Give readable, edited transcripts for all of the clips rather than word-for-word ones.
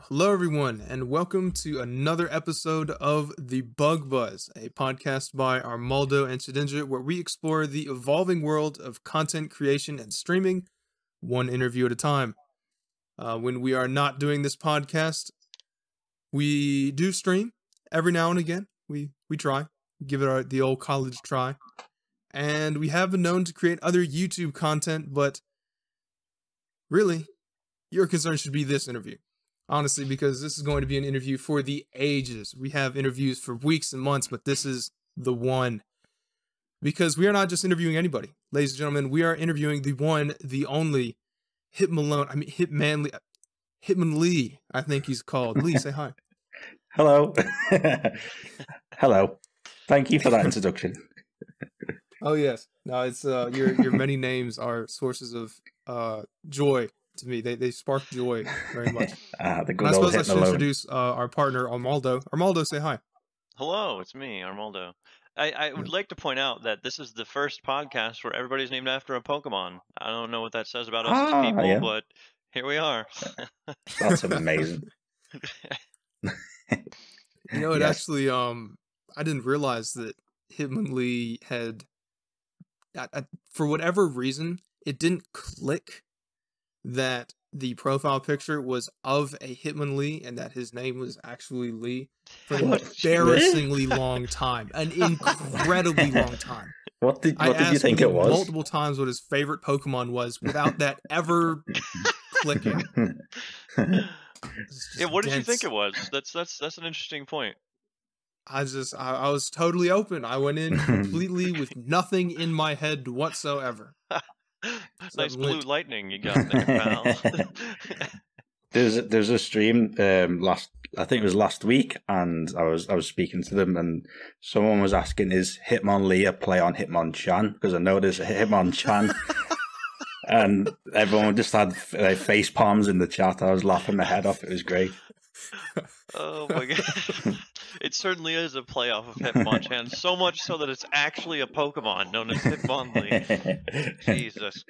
Hello, everyone, and welcome to another episode of The Bug Buzz, a podcast by ArmaldoAndShedinja, where we explore the evolving world of content creation and streaming, one interview at a time. When we are not doing this podcast, we do stream every now and again. We try, give it the old college try, and we have been known to create other YouTube content, but really, your concern should be this interview. Honestly, because this is going to be an interview for the ages. We have interviews for weeks and months, but this is the one. Because we are not just interviewing anybody. Ladies and gentlemen, we are interviewing the one, the only, Hitman Lee, I think he's called. Lee, say hi. Hello. Hello. Thank you for that introduction. Oh, yes. No, it's your many names are sources of joy to me. They spark joy very much. The good I suppose I old should introduce our partner, Armaldo. Armaldo, say hi. Hello, it's me, Armaldo. I would like to point out that this is the first podcast where everybody's named after a Pokemon. I don't know what that says about us as people, yeah. but here we are. That's amazing. You know, it actually, I didn't realize that HitmonLee had, for whatever reason, it didn't click that the profile picture was of a HitmonLee and that his name was actually Lee for an embarrassingly long time, an incredibly long time. What did you think it was? Multiple times what his favorite Pokemon was without that ever clicking. Yeah, what did you think it was? That's an interesting point. I was totally open. I went in completely with nothing in my head whatsoever. Nice blue lightning you got there, pal. There's a stream I think it was last week, and I was speaking to them, and someone was asking, is HitmonLee a play on Hitmonchan? Because I know there's a Hitmonchan. And everyone just had face palms in the chat. I was laughing my head off. It was great. Oh my god. It certainly is a playoff of Hitmonchan, so much so that it's actually a Pokemon known as HitmonLee. Jesus.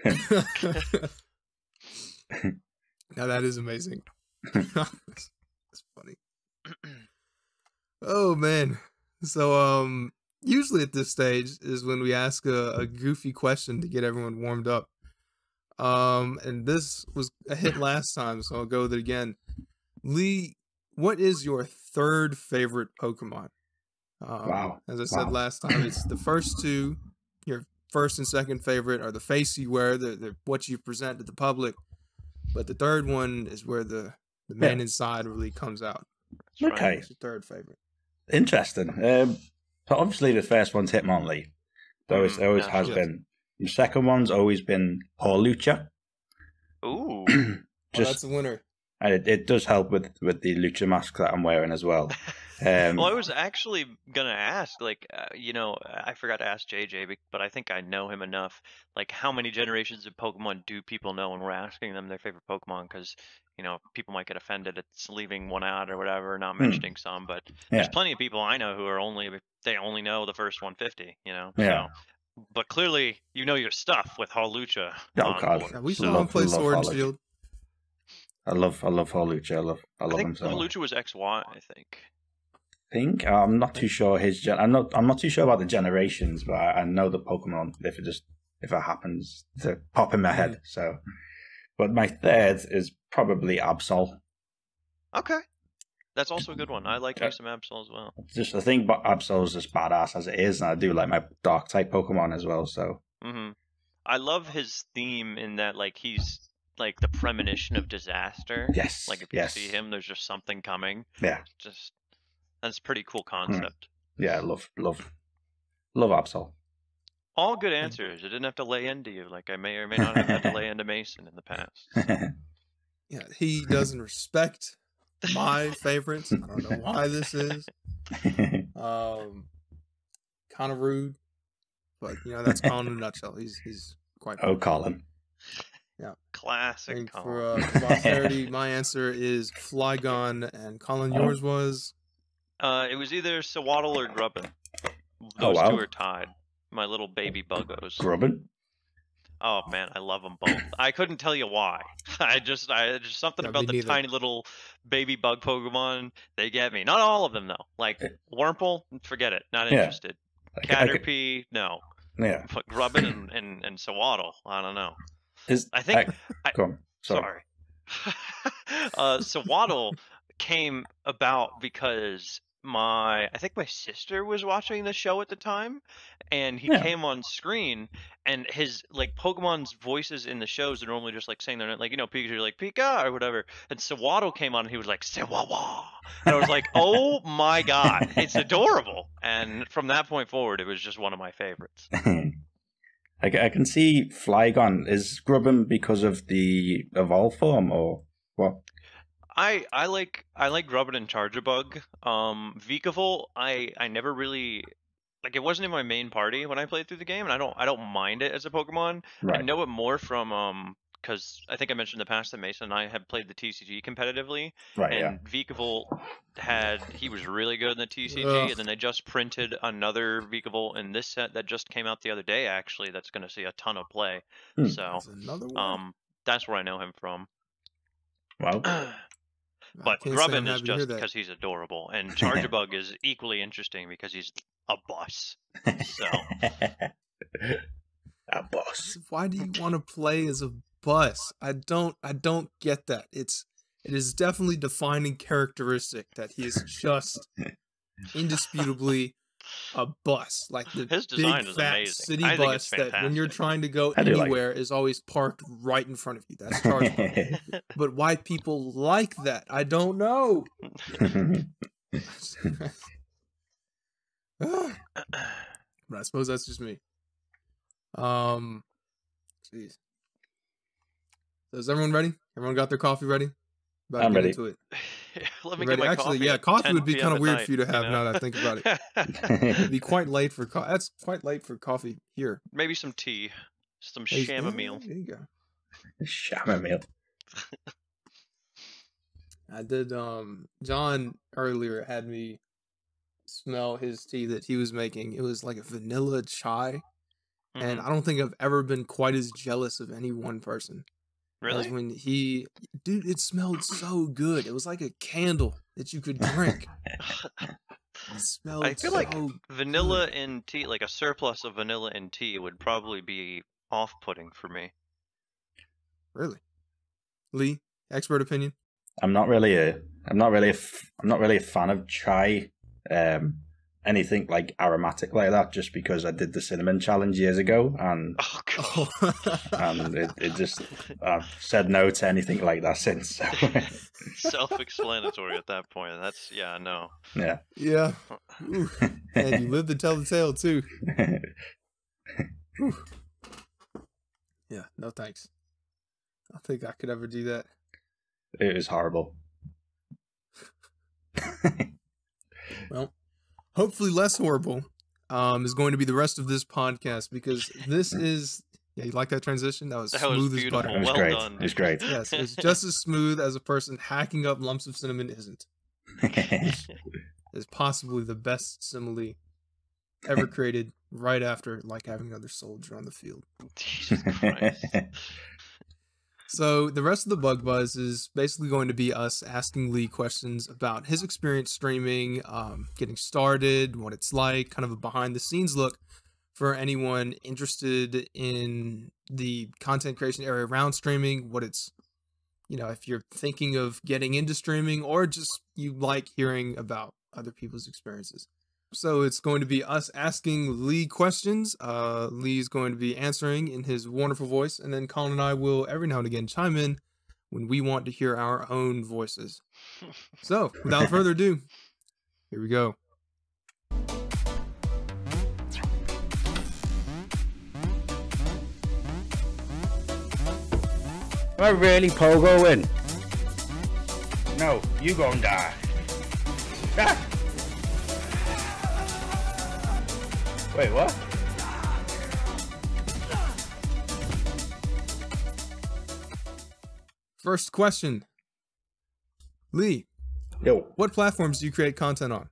Now that is amazing. That's funny. Oh man. So usually at this stage is when we ask a goofy question to get everyone warmed up. And this was a hit last time, so I'll go with it again. Lee, what is your third favorite Pokemon? Wow. As I said last time, it's the first two. Your first and second favorite are the face you wear, the what you present to the public. But the third one is where the man inside really comes out. That's okay. What's your third favorite? Interesting. So obviously the first one's Hitmonlee. It always has been. The second one's always been Hawlucha. Ooh. That's a winner. And it does help with the Lucha mask that I'm wearing as well. Well, I was actually gonna ask, I forgot to ask JJ, but I think I know him enough. Like, how many generations of Pokemon do people know when we're asking them their favorite Pokemon? Because, people might get offended at leaving one out or whatever, not mentioning some. But there's plenty of people I know who are they only know the first 150. Yeah. So, but clearly, you know your stuff with Hawlucha. Oh God, yeah, we still don't play Sword and Shield. I love Hawlucha. I love him so much. Hawlucha was XY, I think. I'm not too sure I'm not too sure about the generations, but I know the Pokemon if it happens to pop in my head. So, but my third is probably Absol. Okay, that's also a good one. I like me some Absol as well. I think Absol is just badass as it is, and I do like my Dark type Pokemon as well. So, I love his theme in that, like, he's like the premonition of disaster. Yes. Like, if you see him, there's just something coming. Yeah. That's a pretty cool concept. Yeah, love Absol. All good answers. I didn't have to lay into you. Like, I may or may not have had to lay into Mason in the past. Yeah, he doesn't respect my favorites. I don't know why this is. Kind of rude, but that's Colin in a nutshell. He's quite. Oh, Colin. Yeah. Classic. For posterity, my answer is Flygon, and Colin, yours was. It was either Sawaddle or Grubbin. Those two are tied. My little baby buggos. Grubbin? Oh man, I love them both. I couldn't tell you why. I just something Yeah, about me the neither. tiny little baby bug Pokemon. They get me. Not all of them though. Like Wurmple, forget it. Not Yeah. interested. Caterpie, no. Yeah. But Grubbin and Sawaddle, I don't know. I think. Go on. Sorry. Sawaddle came about because I think my sister was watching the show at the time, and he came on screen, and his like Pokemon's voices in the shows are normally just like saying they're like, you know, Pikachu like Pika or whatever, and Sawaddle came on and he was like Sawawa, and I was like, oh my god, it's adorable, and from that point forward, it was just one of my favorites. I can see Flygon. Is Grubbin because of the evolve form or what? I like Grubbin and Charjabug. Vikavolt, I never really like. It wasn't in my main party when I played through the game, and I don't mind it as a Pokemon. Right. I know it more from because I think I mentioned in the past that Mason and I had played the TCG competitively, Right. and Vikavolt he was really good in the TCG, Ugh. and then they just printed another Vikavolt in this set that just came out the other day. Actually, that's going to see a ton of play. So That's another one. that's where I know him from. Well. But can't say Grubbin I'm is happy to hear just that. because he's adorable, and Charjabug is equally interesting because he's a boss. So A boss. Why do you want to play as a bus? I don't get that. It is definitely defining characteristic that he is just indisputably a bus, like the his design big is fat amazing. city I think it's bus that when you're fantastic. trying to go I do like anywhere is always parked right in front of you. That's Charjabug. But why people like that, I don't know. But I suppose that's just me. Jeez. So is everyone ready? Everyone got their coffee ready? About I'm to get ready. into it. Let me Ready? get my Actually, coffee. yeah, at coffee 10 would be PM kind of at weird night, for you to have know? now that I think about it. It'd be quite late for coffee. That's quite late for coffee here. Maybe some tea, some Hey, chamomile. There you go. Chamomile. I did. John earlier had me smell his tea that he was making. It was like a vanilla chai, and Mhm. I don't think I've ever been quite as jealous of any one person. As Really? when dude, it smelled so good. It was like a candle that you could drink. It smelled I feel like so vanilla in tea, like a surplus of vanilla in tea, would probably be off-putting for me. Really? Lee, expert opinion? I'm not really a fan of chai, anything like aromatic like that. Just because I did the cinnamon challenge years ago, and Oh god. and it just I've said no to anything like that since. So. Self-explanatory at that point. That's no. Yeah. Yeah. Ooh. And you lived to tell the tale too. Ooh. Yeah, no thanks. I don't think I could ever do that. It was horrible. Well, hopefully less horrible is going to be the rest of this podcast, because this is, you like that transition? That was smooth as beautiful. butter. It was Well great. done. It was great. Yes, it's just as smooth as a person hacking up lumps of cinnamon isn't. It's possibly the best simile ever created, right after like having another soldier on the field. Jesus Christ. So the rest of the Bug Buzz is basically going to be us asking Lee questions about his experience streaming, getting started, what it's like, kind of a behind the scenes look for anyone interested in the content creation area around streaming, what it's, if you're thinking of getting into streaming or just you like hearing about other people's experiences. So it's going to be us asking Lee questions. Lee's going to be answering in his wonderful voice, and then Colin and I will every now and again chime in when we want to hear our own voices. So without further ado, here we go. Am I really pogoing? No, you gon' die. Ah! Wait, what? First question. Lee, Yo. what platforms do you create content on?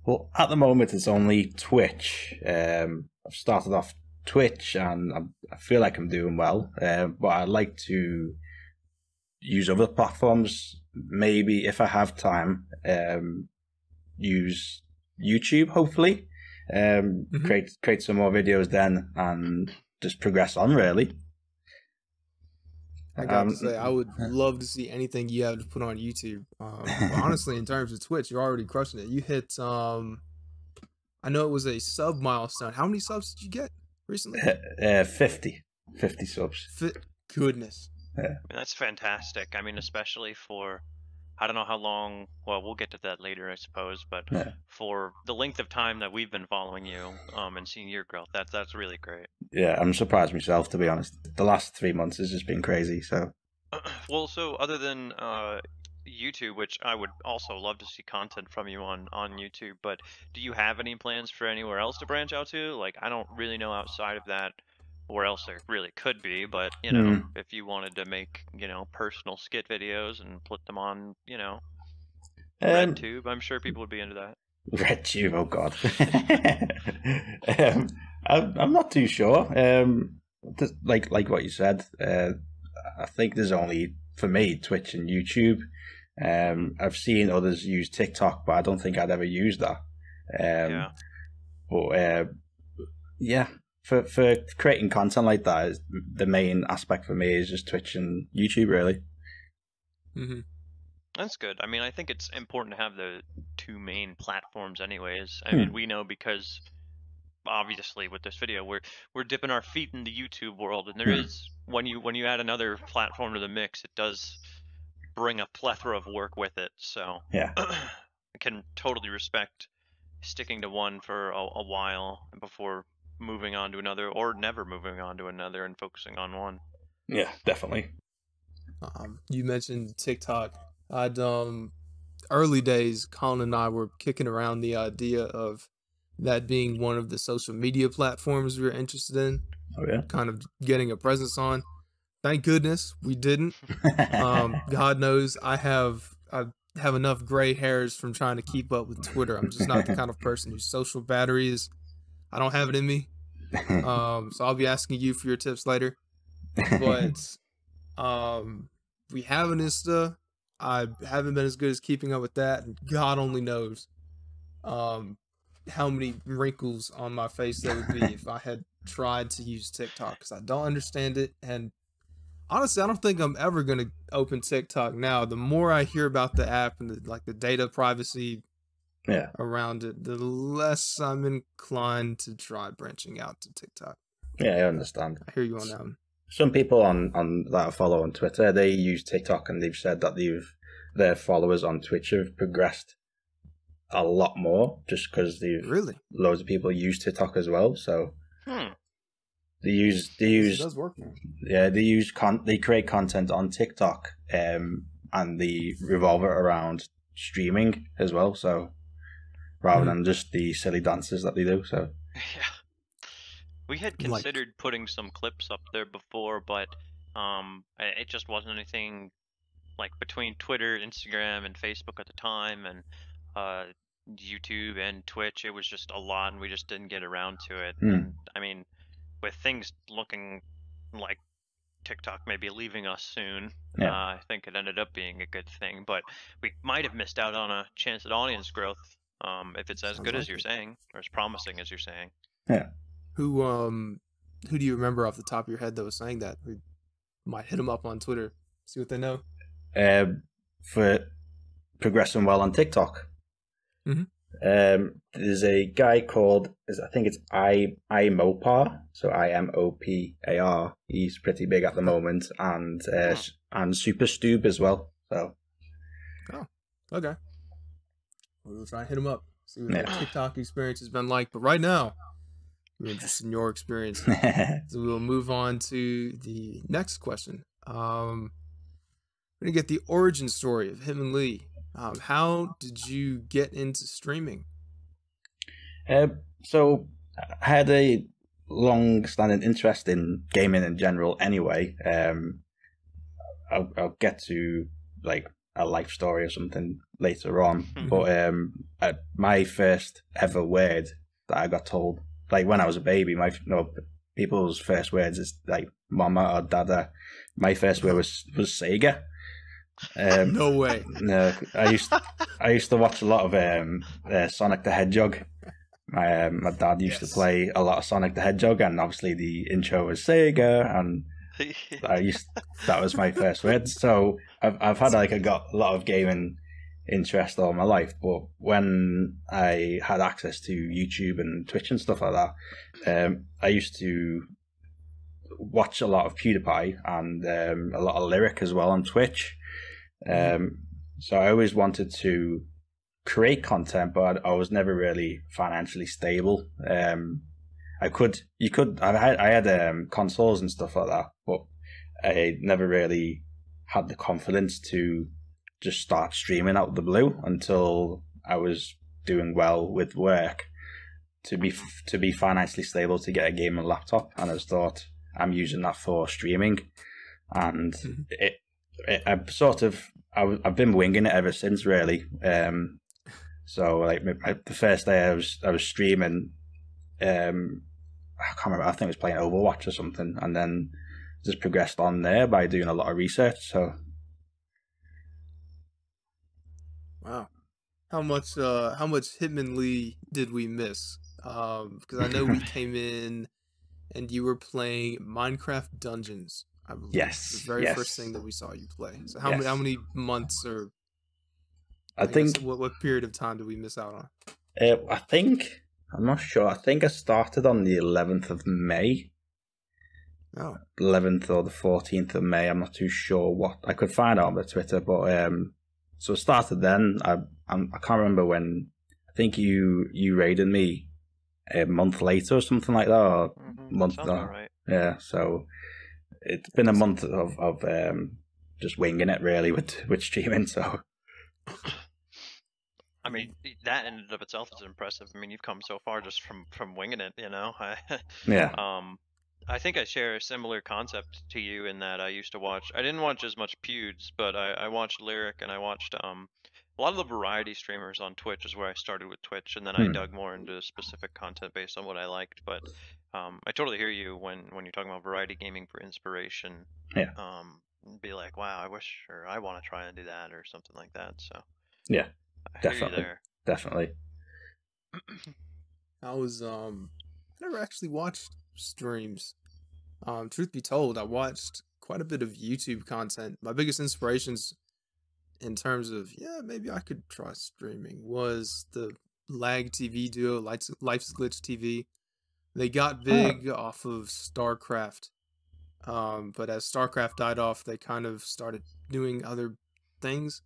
Well, at the moment, it's only Twitch. I've started off Twitch, and I feel like I'm doing well. But I'd like to use other platforms. Maybe if I have time, use YouTube. Hopefully, create some more videos then, and just progress on. Really. I got to say, I would love to see anything you have to put on YouTube. But honestly, in terms of Twitch, you're already crushing it. You hit, I know it was a sub milestone. How many subs did you get recently? 50 subs. Goodness. I mean, that's fantastic. I mean, especially for, I don't know how long, well, we'll get to that later, I suppose, but for the length of time that we've been following you and seeing your growth, that's really great. Yeah, I'm surprised myself, to be honest. The last 3 months has just been crazy, so. Well, so other than YouTube, which I would also love to see content from you on YouTube, but do you have any plans for anywhere else to branch out to? Like, I don't really know outside of that where else there really could be, but, you know, if you wanted to make, you know, personal skit videos and put them on, you know, RedTube, I'm sure people would be into that. RedTube, oh god. I'm not too sure. Like what you said, I think there's only, for me, Twitch and YouTube. I've seen others use TikTok, but I don't think I'd ever use that. But yeah, for creating content like that, the main aspect for me is just Twitch and YouTube, really. That's good. I mean, I think it's important to have the two main platforms anyways. I mean, we know because obviously with this video we're dipping our feet in the YouTube world, and there is, when you add another platform to the mix, it does bring a plethora of work with it. So yeah, I can totally respect sticking to one for a while before moving on to another, or never moving on to another and focusing on one. Yeah, definitely. You mentioned TikTok. I'd early days, Colin and I were kicking around the idea of that being one of the social media platforms we were interested in. Oh yeah, kind of getting a presence on. Thank goodness we didn't. God knows I have enough gray hairs from trying to keep up with Twitter. I'm just not the kind of person whose social battery is, I don't have it in me. So I'll be asking you for your tips later. But we have an Insta. I haven't been as good as keeping up with that, and God only knows how many wrinkles on my face there would be if I had tried to use TikTok, because I don't understand it. And honestly, I don't think I'm ever going to open TikTok now. The more I hear about the app and the data privacy around it, the less I'm inclined to try branching out to TikTok. Yeah, I understand. I hear you on that one. Some people on that I follow on Twitter, they use TikTok, and they've said that their followers on Twitch have progressed a lot more, just because loads of people use TikTok as well. So they use it does work, man. Yeah, they create content on TikTok, and they revolve it around streaming as well. So rather than just the silly dances that they do. So yeah. We had considered putting some clips up there before, but it just wasn't anything like between Twitter, Instagram, and Facebook at the time, and YouTube and Twitch. It was just a lot, and we just didn't get around to it. And, I mean, with things looking like TikTok maybe leaving us soon, I think it ended up being a good thing. But we might have missed out on a chance at audience growth if it's as good as you're saying, or as promising as you're saying. Yeah. Who do you remember off the top of your head that was saying that? We might hit them up on Twitter, see what they know. For progressing well on TikTok. There's a guy called, I think it's Imopar, so IMOPAR. He's pretty big at the moment, and Super Stube as well. So. Oh, okay. We'll try and hit him up, see what their TikTok experience has been like. But right now, we're interested in your experience. So we'll move on to the next question. We're going to get the origin story of HitmonLee. How did you get into streaming? So I had a long-standing interest in gaming in general anyway. I'll get to like a life story or something later on. But my first ever word that I got told, like when I was a baby, people's first words is like mama or dada. My first word was Sega. No way. No, I used to watch a lot of Sonic the Hedgehog. My dad used to play a lot of Sonic the Hedgehog, and obviously the intro was Sega, and that was my first word. So I've had got a lot of gaming interest all my life, but when I had access to YouTube and Twitch and stuff like that, I used to watch a lot of PewDiePie and a lot of Lyric as well on Twitch. So I always wanted to create content, but I was never really financially stable. I had consoles and stuff like that, but I never really had the confidence to just start streaming out of the blue until I was doing well with work to be financially stable to get a gaming laptop. And I just thought, I'm using that for streaming, and I've been winging it ever since, really. So like the first day I was streaming, I can't remember, I think I was playing Overwatch or something, and then just progressed on there by doing a lot of research. So wow, how much HitmonLee did we miss? Because I know we came in and you were playing Minecraft Dungeons, I believe. Yes, the very first thing that we saw you play. So how many months, or I think what period of time did we miss out on? I'm not sure. I think I started on the 11th of May. Oh. 11th or the 14th of May. I'm not too sure what. I could find out on the Twitter, but so it started then. I can't remember when. I think you raided me a month later or something like that. Or month. Sounds about right. Yeah. So it's been a month of just winging it, really, with streaming. So. I mean, that in and of itself is impressive. I mean, you've come so far just from winging it, you know? Yeah. I think I share a similar concept to you in that I used to watch, I didn't watch as much Pewds, but I watched Lyric, and I watched a lot of the variety streamers on Twitch is where I started with Twitch, and then I dug more into specific content based on what I liked. But I totally hear you when you're talking about variety gaming for inspiration. Yeah. Be like, wow, I wish, or I want to try and do that, or something like that. So yeah, definitely. I was I never actually watched streams. Truth be told, I watched quite a bit of YouTube content. My biggest inspirations in terms of maybe I could try streaming was the Lag TV duo, Life's Glitch TV. They got big off of StarCraft. But as StarCraft died off, they kind of started doing other things,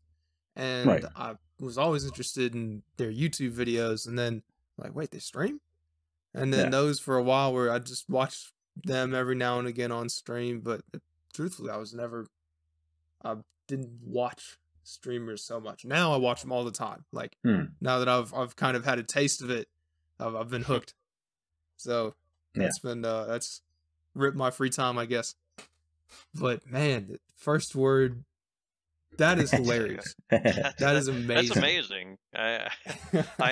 and I was always interested in their YouTube videos, and then like, wait, they stream? And then those for a while where I just watched them every now and again on stream, but truthfully, I didn't watch streamers so much. Now I watch them all the time. Like now that I've kind of had a taste of it, I've been hooked. So that's been that's ripped my free time, I guess. But man, the first word, that is hilarious. That is amazing. That's amazing. I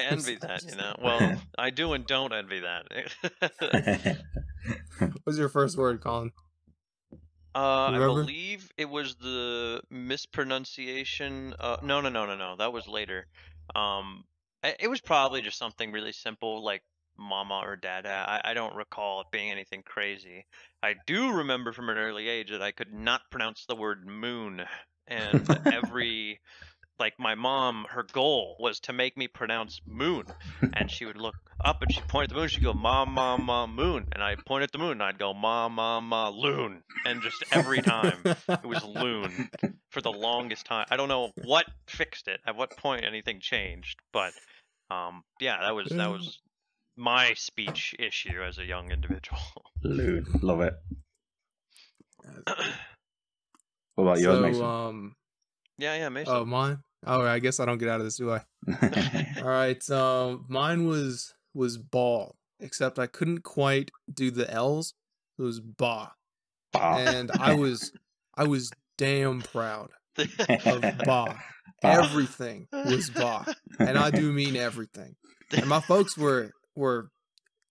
envy that, you know. Well, I do and don't envy that. What's your first word, Colin? I believe it was the mispronunciation. No. That was later. It was probably just something really simple like mama or dada. I don't recall it being anything crazy. I do remember from an early age that I could not pronounce the word moon, and like my mom, her goal was to make me pronounce moon, and she would look up and she'd point at the moon, she'd go ma moon, and I'd point at the moon and I'd go ma loon, and just every time it was loon for the longest time. I don't know what fixed it, at what point anything changed, but that was my speech issue as a young individual. Loon, love it. What about yours, Mason? Mason. Oh, mine? Oh, I guess I don't get out of this, do I? All right. Mine was ball, except I couldn't quite do the L's. It was ba. And I was damn proud of ba. Everything was ba. And I do mean everything. And my folks were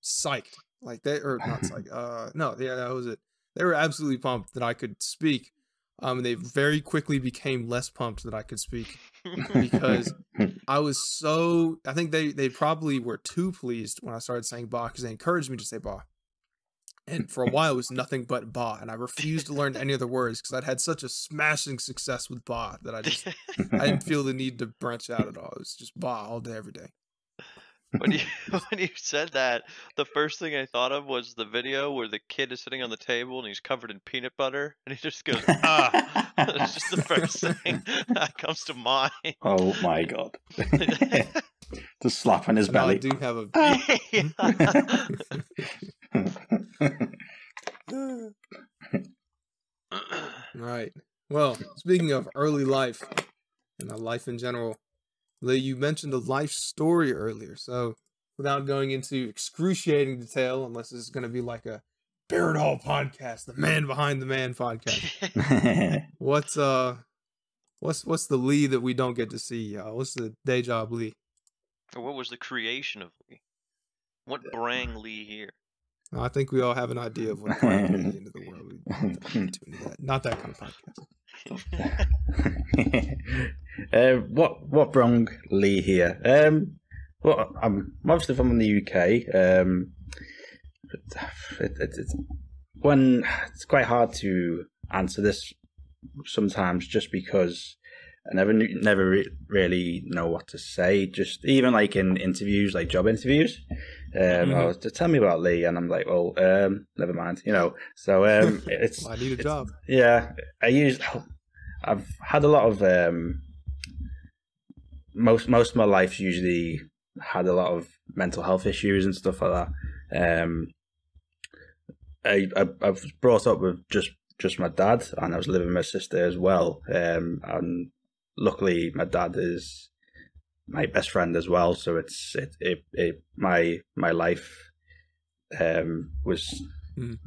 psyched Like they or not psych. No, yeah, that was it. They were absolutely pumped that I could speak. And they very quickly became less pumped that I could speak because I was so. I think they probably were too pleased when I started saying "ba" because they encouraged me to say "ba." And for a while, it was nothing but "ba," and I refused to learn any other words because I'd had such a smashing success with "ba" that I didn't feel the need to branch out at all. It was just "ba" all day, every day. When you when you said that, the first thing I thought of was the video where the kid is sitting on the table and he's covered in peanut butter and he just goes, "Ah." That's just the first thing that comes to mind. Oh my god. Just slap on his Now I belly. do have a. Right. Well, speaking of early life and life in general, Lee, you mentioned a life story earlier. So, without going into excruciating detail, unless this is going to be like a Barrett Hall podcast, the man behind the man podcast. What's the Lee that we don't get to see? What's the day job Lee? Or what was the creation of Lee? What brang Lee here? I think we all have an idea of what brought Lee into the world. We don't have to get into that. Not that kind of podcast. What brung Lee here? Well, I'm mostly from the UK. It's quite hard to answer this sometimes, just because I never really know what to say. Just even like in interviews, like job interviews, oh, tell me about Lee, and I'm like, well, never mind, you know. So it's well, I need a job. Yeah, I've had a lot of most of my life usually had a lot of mental health issues and stuff like that. I was brought up with just my dad, and I was living with my sister as well. And luckily, my dad is my best friend as well. So my life was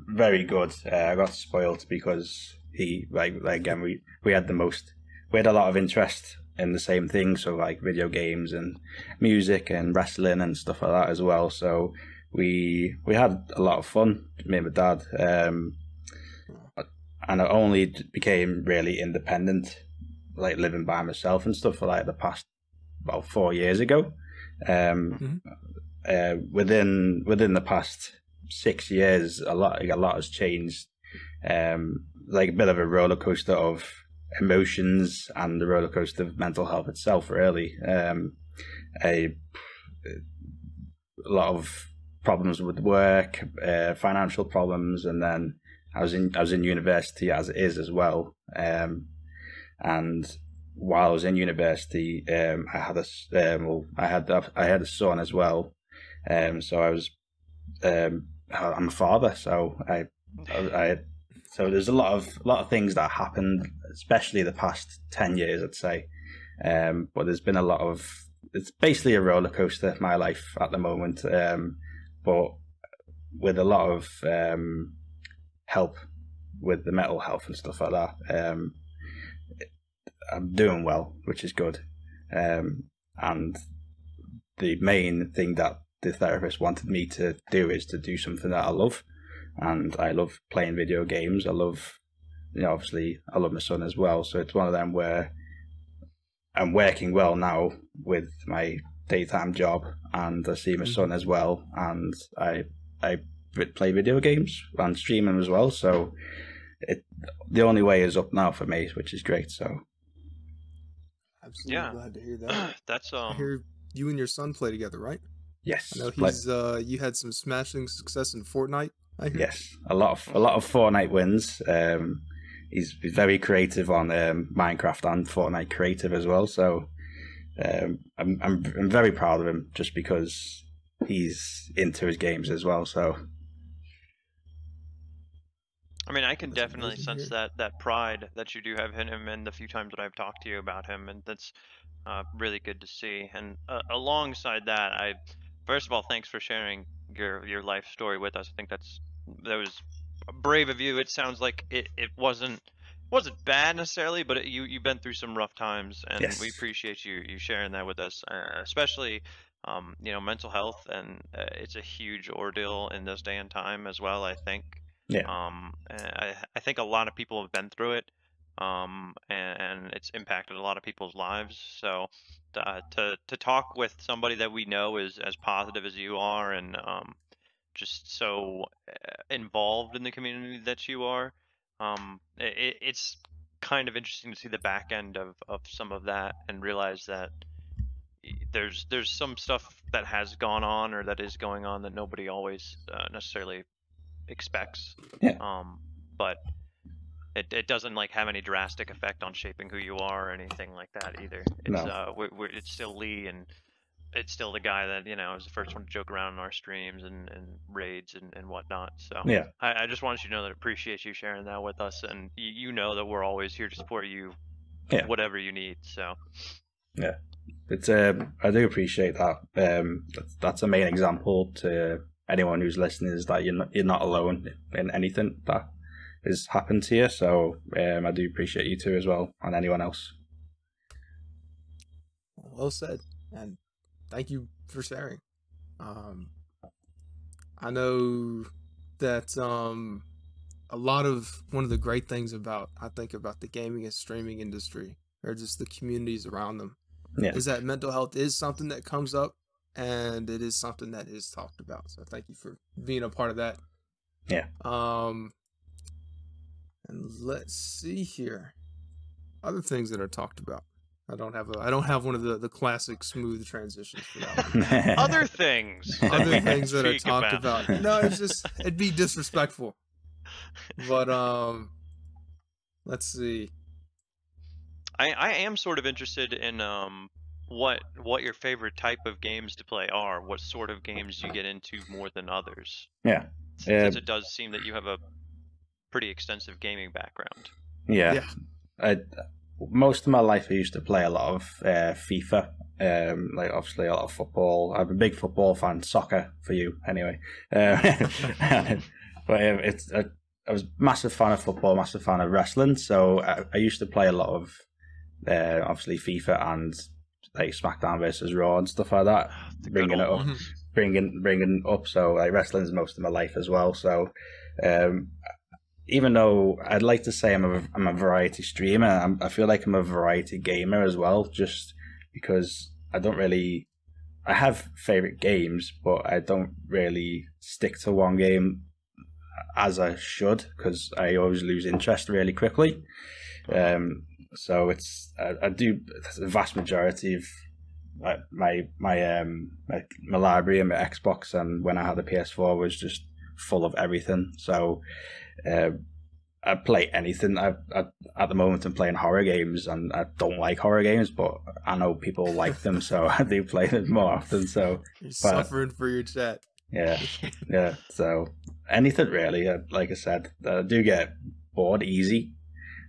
very good. I got spoiled because he again we had a lot of interest in the same thing. So like video games and music and wrestling and stuff like that as well. So we had a lot of fun, me and my dad. And I only became really independent, like living by myself and stuff, for like the past about 4 years ago. Within the past 6 years, a lot has changed. Like a bit of a roller coaster of emotions and the roller coaster of mental health itself. Really, a lot of problems with work, financial problems, and then I was in university as it is as well. And while I was in university, I had a son as well. So I was I'm a father, so so there's a lot of things that happened, especially the past 10 years, I'd say. But there's been it's basically a roller coaster, my life at the moment. But with a lot of help with the mental health and stuff like that, I'm doing well, which is good. And the main thing that the therapist wanted me to do is to do something that I love. And I love playing video games. I love, obviously, I love my son as well. So it's one of them where I'm working well now with my daytime job, and I see my son as well, and I play video games and stream them as well. So the only way is up now for me, which is great. So absolutely glad to hear that. That's I hear you and your son play together, right? Yes. I know he's you had some smashing success in Fortnite, I hear. Yes, a lot of Fortnite wins. He's very creative on Minecraft and Fortnite creative as well. So I'm very proud of him, just because he's into his games as well. So I mean, I can definitely sense that pride that you do have in him, and the few times that I've talked to you about him, and that's really good to see. And alongside that, first of all, thanks for sharing your life story with us. I think that was brave of you. It sounds like it wasn't wasn't bad necessarily, but you've been through some rough times, and Yes. we appreciate you sharing that with us, especially you know, mental health, and it's a huge ordeal in this day and time as well, I think. Yeah. I think a lot of people have been through it, and it's impacted a lot of people's lives. So to talk with somebody that we know is as positive as you are, and just so involved in the community that you are, it's kind of interesting to see the back end of some of that and realize that there's some stuff that has gone on or that is going on that nobody always necessarily expects. Yeah. But it doesn't like have any drastic effect on shaping who you are or anything like that either. It's No. it's still Lee, and it's still the guy that, you know, is the first one to joke around in our streams and raids and whatnot. So Yeah. I just wanted you to know that I appreciate you sharing that with us, and you know that we're always here to support you, Yeah. whatever you need. So Yeah. It's I do appreciate that. That's a main example to anyone who's listening, is that you're not alone in anything that has happened to you. So I do appreciate you too as well, and anyone else. Well said, and thank you for sharing. I know that a lot of one of the great things about, I think, about the gaming and streaming industry, or just the communities around them, Yeah. is that mental health is something that comes up, and it is something that is talked about. So thank you for being a part of that. Yeah. And let's see here, other things that are talked about. I don't have one of the classic smooth transitions for that one. other things Other things that are speak talked about. No, it's just, it'd be disrespectful. But let's see. I am sort of interested in what your favorite type of games to play are. What sort of games you get into more than others? Yeah. Since it does seem that you have a pretty extensive gaming background. Yeah. Most of my life I used to play a lot of FIFA, like obviously a lot of football. I'm a big football fan, soccer for you anyway. But I was a massive fan of football, massive fan of wrestling. So I used to play a lot of obviously FIFA and like SmackDown versus Raw and stuff like that. Bringing it up, bringing up. So like wrestling is most of my life as well. So even though I'd like to say I'm a variety streamer, I feel like I'm a variety gamer as well, just because I have favorite games, but I don't really stick to one game as I should, because I always lose interest really quickly. So I do the vast majority of my library and my Xbox, and when I had the PS4 was just full of everything. So I play anything. At the moment I'm playing horror games, and I don't like horror games, but I know people like them, so I do play them more often. So you're suffering for your chat. Yeah. So anything really. Like I said, I do get bored easy,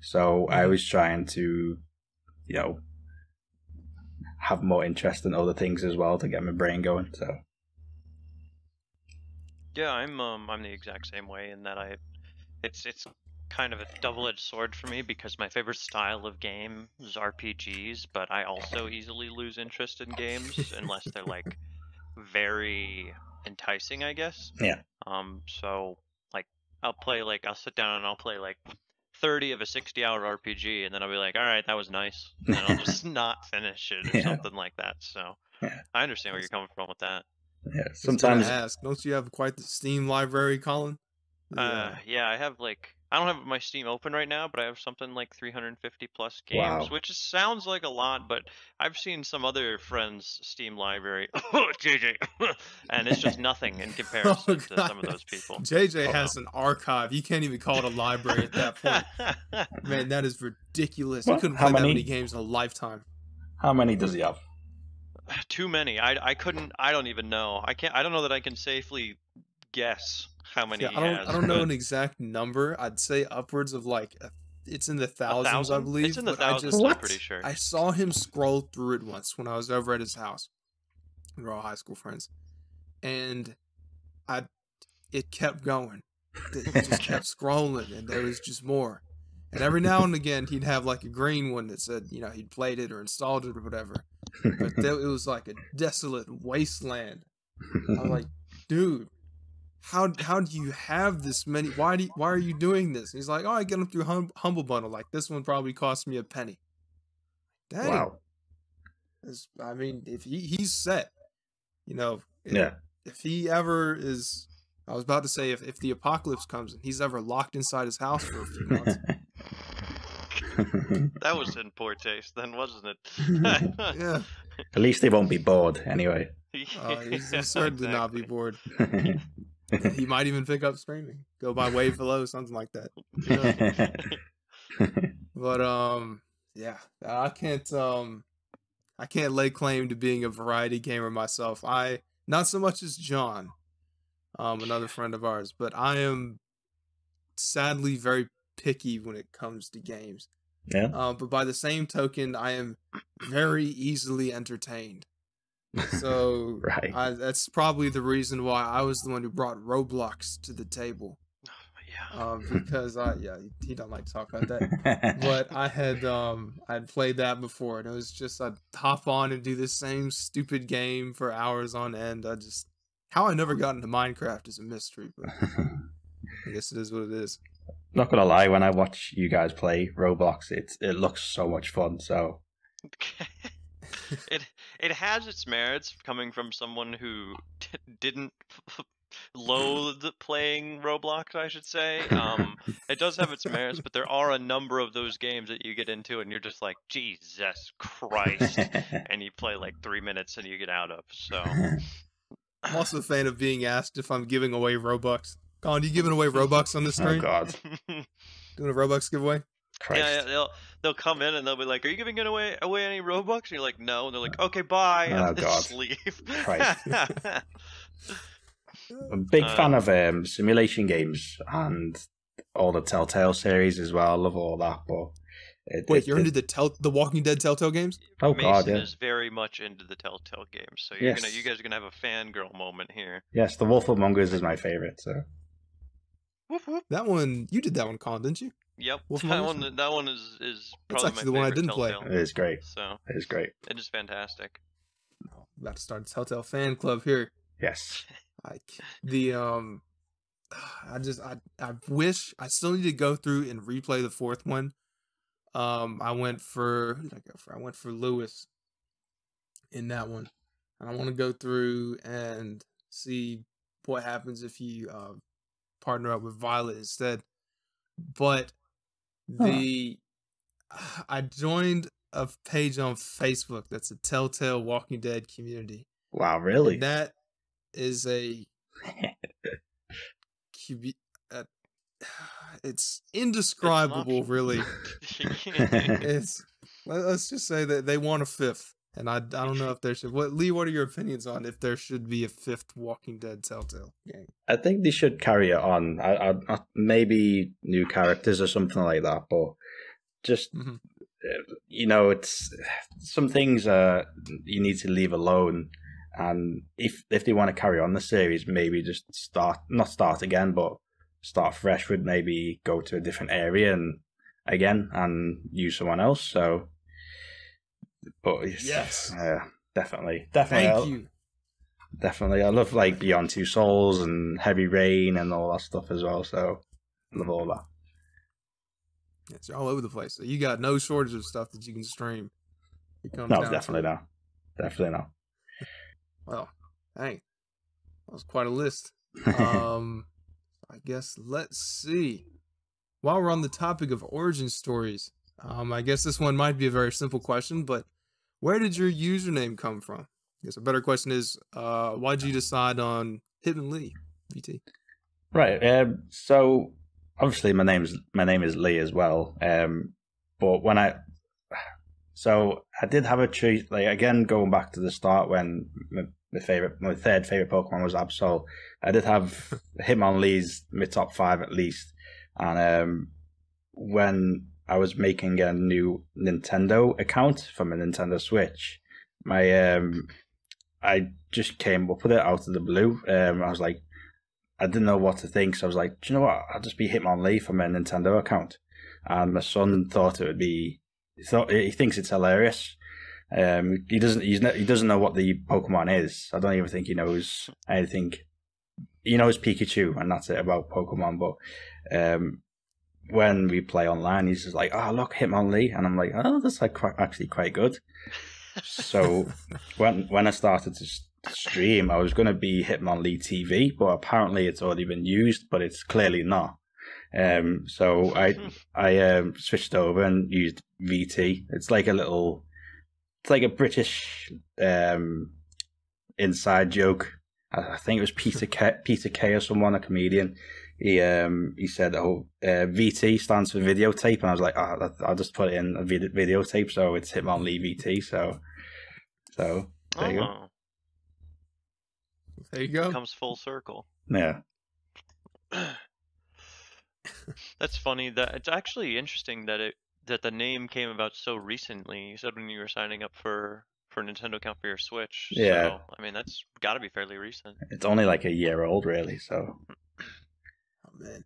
so I was trying to, have more interest in other things as well to get my brain going. So yeah, I'm the exact same way in that it's kind of a double-edged sword for me, because my favorite style of game is RPGs, but I also easily lose interest in games unless they're like very enticing, I guess. Yeah. So like I'll sit down and I'll play like 30 of a 60-hour RPG, and then I'll be like, all right, that was nice, and then I'll just not finish it or something like that. So I understand where you're coming from with that. Yeah. Sometimes don't you have quite the Steam library, Colin? Yeah, I have I don't have my Steam open right now, but I have something like 350 plus games, which sounds like a lot, but I've seen some other friends' Steam library, JJ, and it's just nothing in comparison to some of those people. JJ has an archive. You can't even call it a library at that point. Man, that is ridiculous. You couldn't play that many games in a lifetime. How many does he have? Too many. I don't even know. I don't know that I can safely guess how many he has. I don't know an exact number. I'd say upwards of it's in the thousands, I believe. It's in the thousands, I'm pretty sure. I saw him scroll through it once when I was over at his house. We were all high school friends. And it kept going. It just kept scrolling, and there was just more. And every now and again, he'd have like a green one that said, you know, he'd played it or installed it or whatever. But it was like a desolate wasteland. I was like, dude, how do you have this many? Why are you doing this? And he's like, oh, I get them through Humble Bundle. Like, this one probably cost me a penny. Dang. Wow. I mean, if he's set, you know, Yeah. if he ever is, I was about to say, if the apocalypse comes and he's ever locked inside his house for a few months. That was in poor taste then, wasn't it? Yeah. At least they won't be bored anyway. He's certainly not be bored. He might even pick up streaming. Go by Wave Below, something like that. You know? But yeah, I can't lay claim to being a variety gamer myself. Not so much as John, another friend of ours, but I am sadly very picky when it comes to games. Yeah. But by the same token, I am very easily entertained. So Right. That's probably the reason why I was the one who brought Roblox to the table. Yeah. Because he don't like to talk about that. But I'd played that before, and it was just I'd hop on and do the same stupid game for hours on end. How I never got into Minecraft is a mystery, but I guess it is what it is. Not gonna lie, when I watch you guys play Roblox, it looks so much fun. So it has its merits coming from someone who didn't loathe playing Roblox, I should say. It does have its merits, but there are a number of those games that you get into and you're just like, Jesus Christ, and you play like 3 minutes and you get out of. So I'm also a fan of being asked if I'm giving away Robux. Colin, you giving away Robux on the stream? Oh God. Doing a Robux giveaway? Christ. Yeah, they'll come in and they'll be like, "Are you giving away any Robux?" And you're like, "No." And they're like, "Okay, bye." And Oh, they God. just leave. Christ. I'm a big fan of simulation games and all the Telltale series as well. I love all that. But Wait, you're into the Walking Dead Telltale games? Oh Mason God, yeah. is very much into the Telltale games, so Yes. you guys are gonna have a fangirl moment here. Yes, The Wolf Among Us is my favorite. So Whoop, whoop. That one, you did that one, Colin, didn't you? Yep, Wolf that Among Us? one is That's probably actually my the one I favorite didn't play. Telltale. it is great. So It is great. it is fantastic. About to start a Telltale fan club here. Yes. Like the I wish I still need to go through and replay the fourth one. I went for who did I go for? I went for Lewis in that one. And I want to go through and see what happens if you partner up with Violet instead. But I joined a page on Facebook that's a Telltale Walking Dead community. Wow, really? And that is it's indescribable, really. Let's just say that they want a fifth, and I don't know if there should. Lee? What are your opinions on if there should be a fifth Walking Dead Telltale game? I think they should carry it on. I maybe new characters or something like that, but just you know, it's some things you need to leave alone. And if they want to carry on the series, maybe just not start again, but start fresh with maybe go to a different area and use someone else. So, but Yes, definitely. Thank you. Definitely, I love like Beyond Two Souls and Heavy Rain and all that stuff as well. So, I love all that. It's all over the place. So you got no shortage of stuff that you can stream. No, definitely not. Definitely not. Well, dang, that was quite a list. I guess let's see. While we're on the topic of origin stories, I guess this one might be a very simple question, but where did your username come from? I guess a better question is, why did you decide on HitmonLeeVT? Right. So obviously my name is Lee as well. But when I did have a treat, like again going back to the start when my third favorite Pokemon was Absol. I did have HitmonLee's my top 5 at least, and when I was making a new Nintendo account for my Nintendo Switch, I just came up with it out of the blue. I was like, I didn't know what to think, so I was like, do you know what? I'll just be HitmonLee for my Nintendo account. and my son thought it would be. He thinks it's hilarious. He doesn't know what the Pokemon is. I don't even think he knows anything. He knows Pikachu, and that's it about Pokemon. But when we play online, he's just like, "Oh, look, Hitmonlee," and I'm like, "Oh, that's like actually quite good." So when I started to stream, I was going to be HitmonLeeVT, but apparently it's already been used, but it's clearly not. So I switched over and used VT. It's like a British inside joke. I think it was Peter Kay or someone, a comedian. He said, "Oh, VT stands for videotape," and I was like, "Oh, I'll just put it in a videotape, so it's HitmonLeeVT." So there you go. There you go. It comes full circle. Yeah. That's funny. That it's actually interesting that the name came about so recently. You said when you were signing up for a Nintendo account for your Switch. Yeah. So, I mean, that's got to be fairly recent. It's only like a year old, really. So. Oh man.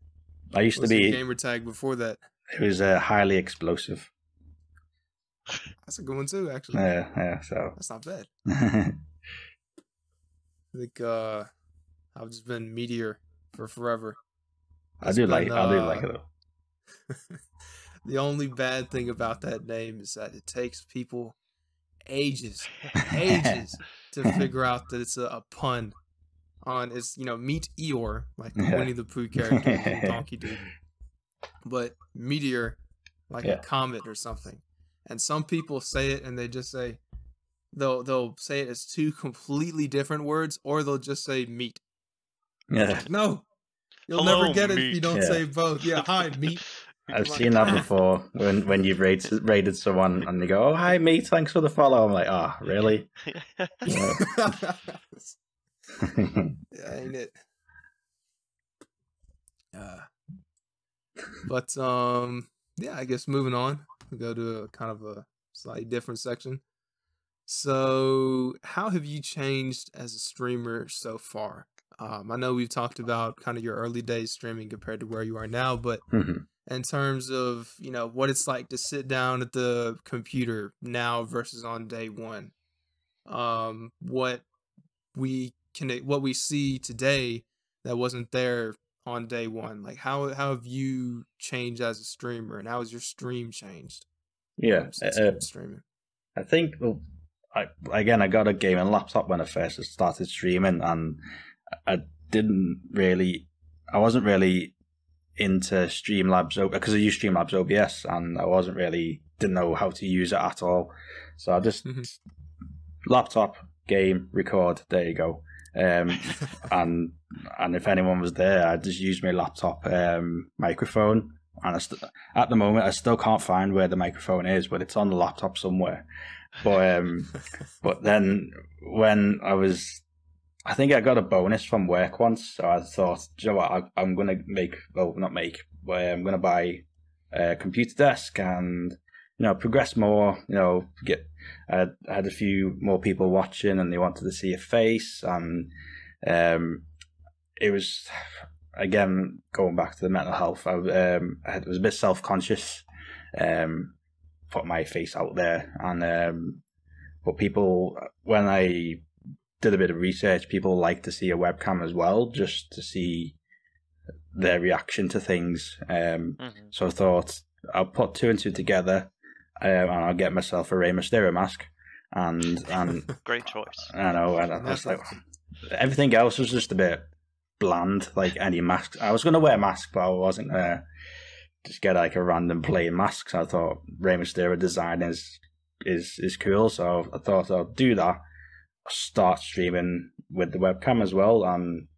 I used to be gamer tag before that. It was highly explosive. That's a good one too, actually. Yeah. So that's not bad. I think I've just been Meteor for forever. I do like it though. The only bad thing about that name is that it takes people ages to figure out that it's a pun on it's Meet Eeyore, like the Winnie the Pooh character, Donkey Dude, but Meteor, like a comet or something. And some people say it and they just say they'll say it as two completely different words, or they'll just say meat. Yeah. No, you'll Hello, never get it meat. if you don't say both. Yeah, hi meat. I've seen that before when you've raided someone and they go, "Oh, hi mate, thanks for the follow." I'm like, "Oh, really?" Yeah, ain't it? But yeah, I guess moving on, we go to a kind of a slightly different section. So, how have you changed as a streamer so far? I know we've talked about kind of your early days streaming compared to where you are now, but in terms of what it's like to sit down at the computer now versus on day one, what we see today that wasn't there on day one, like how have you changed as a streamer, and how has your stream changed? Yeah, streaming. I think I got a gaming laptop when I first started streaming, and I wasn't really into Streamlabs because I use Streamlabs OBS, and I didn't know how to use it at all. So I just laptop, game, record, there you go. And if anyone was there, I just used my laptop microphone. And at the moment, I still can't find where the microphone is, but it's on the laptop somewhere. But then when I think I got a bonus from work once, so I thought, you know what, I'm going to buy a computer desk and, progress more, I had a few more people watching and they wanted to see a face, and it was, again, going back to the mental health, I was a bit self-conscious, put my face out there, and but people, when I did a bit of research, people like to see a webcam as well, just to see their reaction to things. So I thought I'll put two and two together, and I'll get myself a Rey Mysterio mask. And great choice. I know, and I was like, everything else was just a bit bland, like any mask. I was going to wear a mask, but I wasn't going to just get like a random plain mask. So I thought Rey Mysterio design is cool, so I thought I'll do that. Start streaming with the webcam as well, and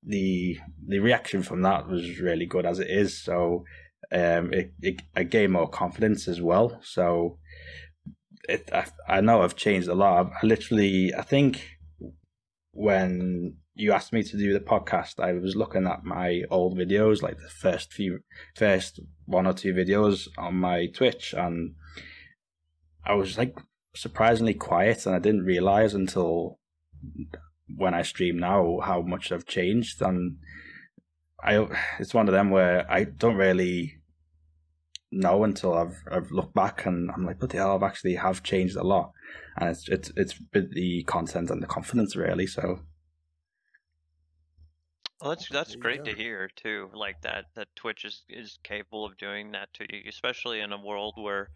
the reaction from that was really good as it is. So I gained more confidence as well. So I know I've changed a lot. I think when you asked me to do the podcast, I was looking at my old videos, like the first one or two videos on my Twitch, and I was like surprisingly quiet, and I didn't realize until when I stream now how much I've changed. And it's one of them where I don't really know until I've looked back, and I'm like, bloody hell, I've actually have changed a lot, and it's the content and the confidence really. So. Well, that's great to hear too. Like that Twitch is capable of doing that to you, especially in a world where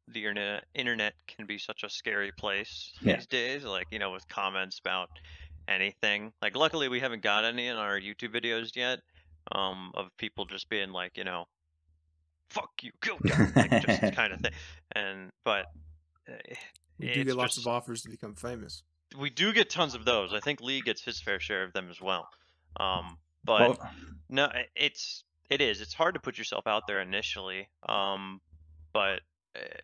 the internet can be such a scary place these days. Like, you know, with comments about anything. Like, luckily we haven't got any in our YouTube videos yet, of people just being like, you know, fuck you, kill guy, like just kind of thing. But we do get lots of offers to become famous. We do get tons of those. I think Lee gets his fair share of them as well. But no, it's hard to put yourself out there initially. But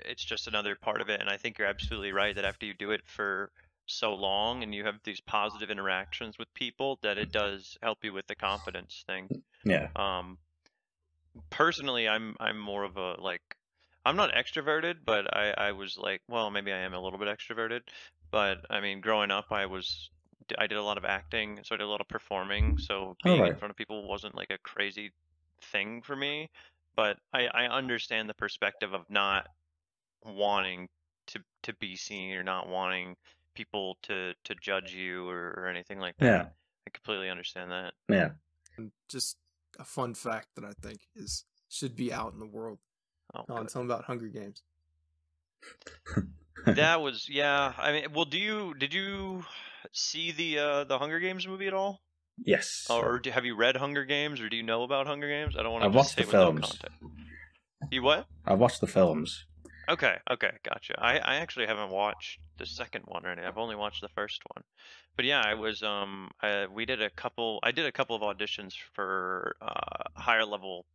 it's just another part of it. And I think you're absolutely right that after you do it for so long and you have these positive interactions with people, that it does help you with the confidence thing. Yeah. Personally, I'm more of a, like, I'm not extroverted, but I was like, well, maybe I am a little bit extroverted, but I mean, growing up, I did a lot of acting, so I did a lot of performing, so being in front of people wasn't like a crazy thing for me. But I understand the perspective of not wanting to be seen, or not wanting people to judge you or anything like that. Yeah. I completely understand that. Yeah. And just a fun fact that I think should be out in the world. Tell them about Hunger Games. That was, yeah. I mean, well, did you see the Hunger Games movie at all? Yes. Or have you read Hunger Games, or do you know about Hunger Games? I don't want to. I've watched the films. You what? I've watched the films. Okay, gotcha. I actually haven't watched the second one or anything. I've only watched the first one. But yeah, I did a couple of auditions for higher level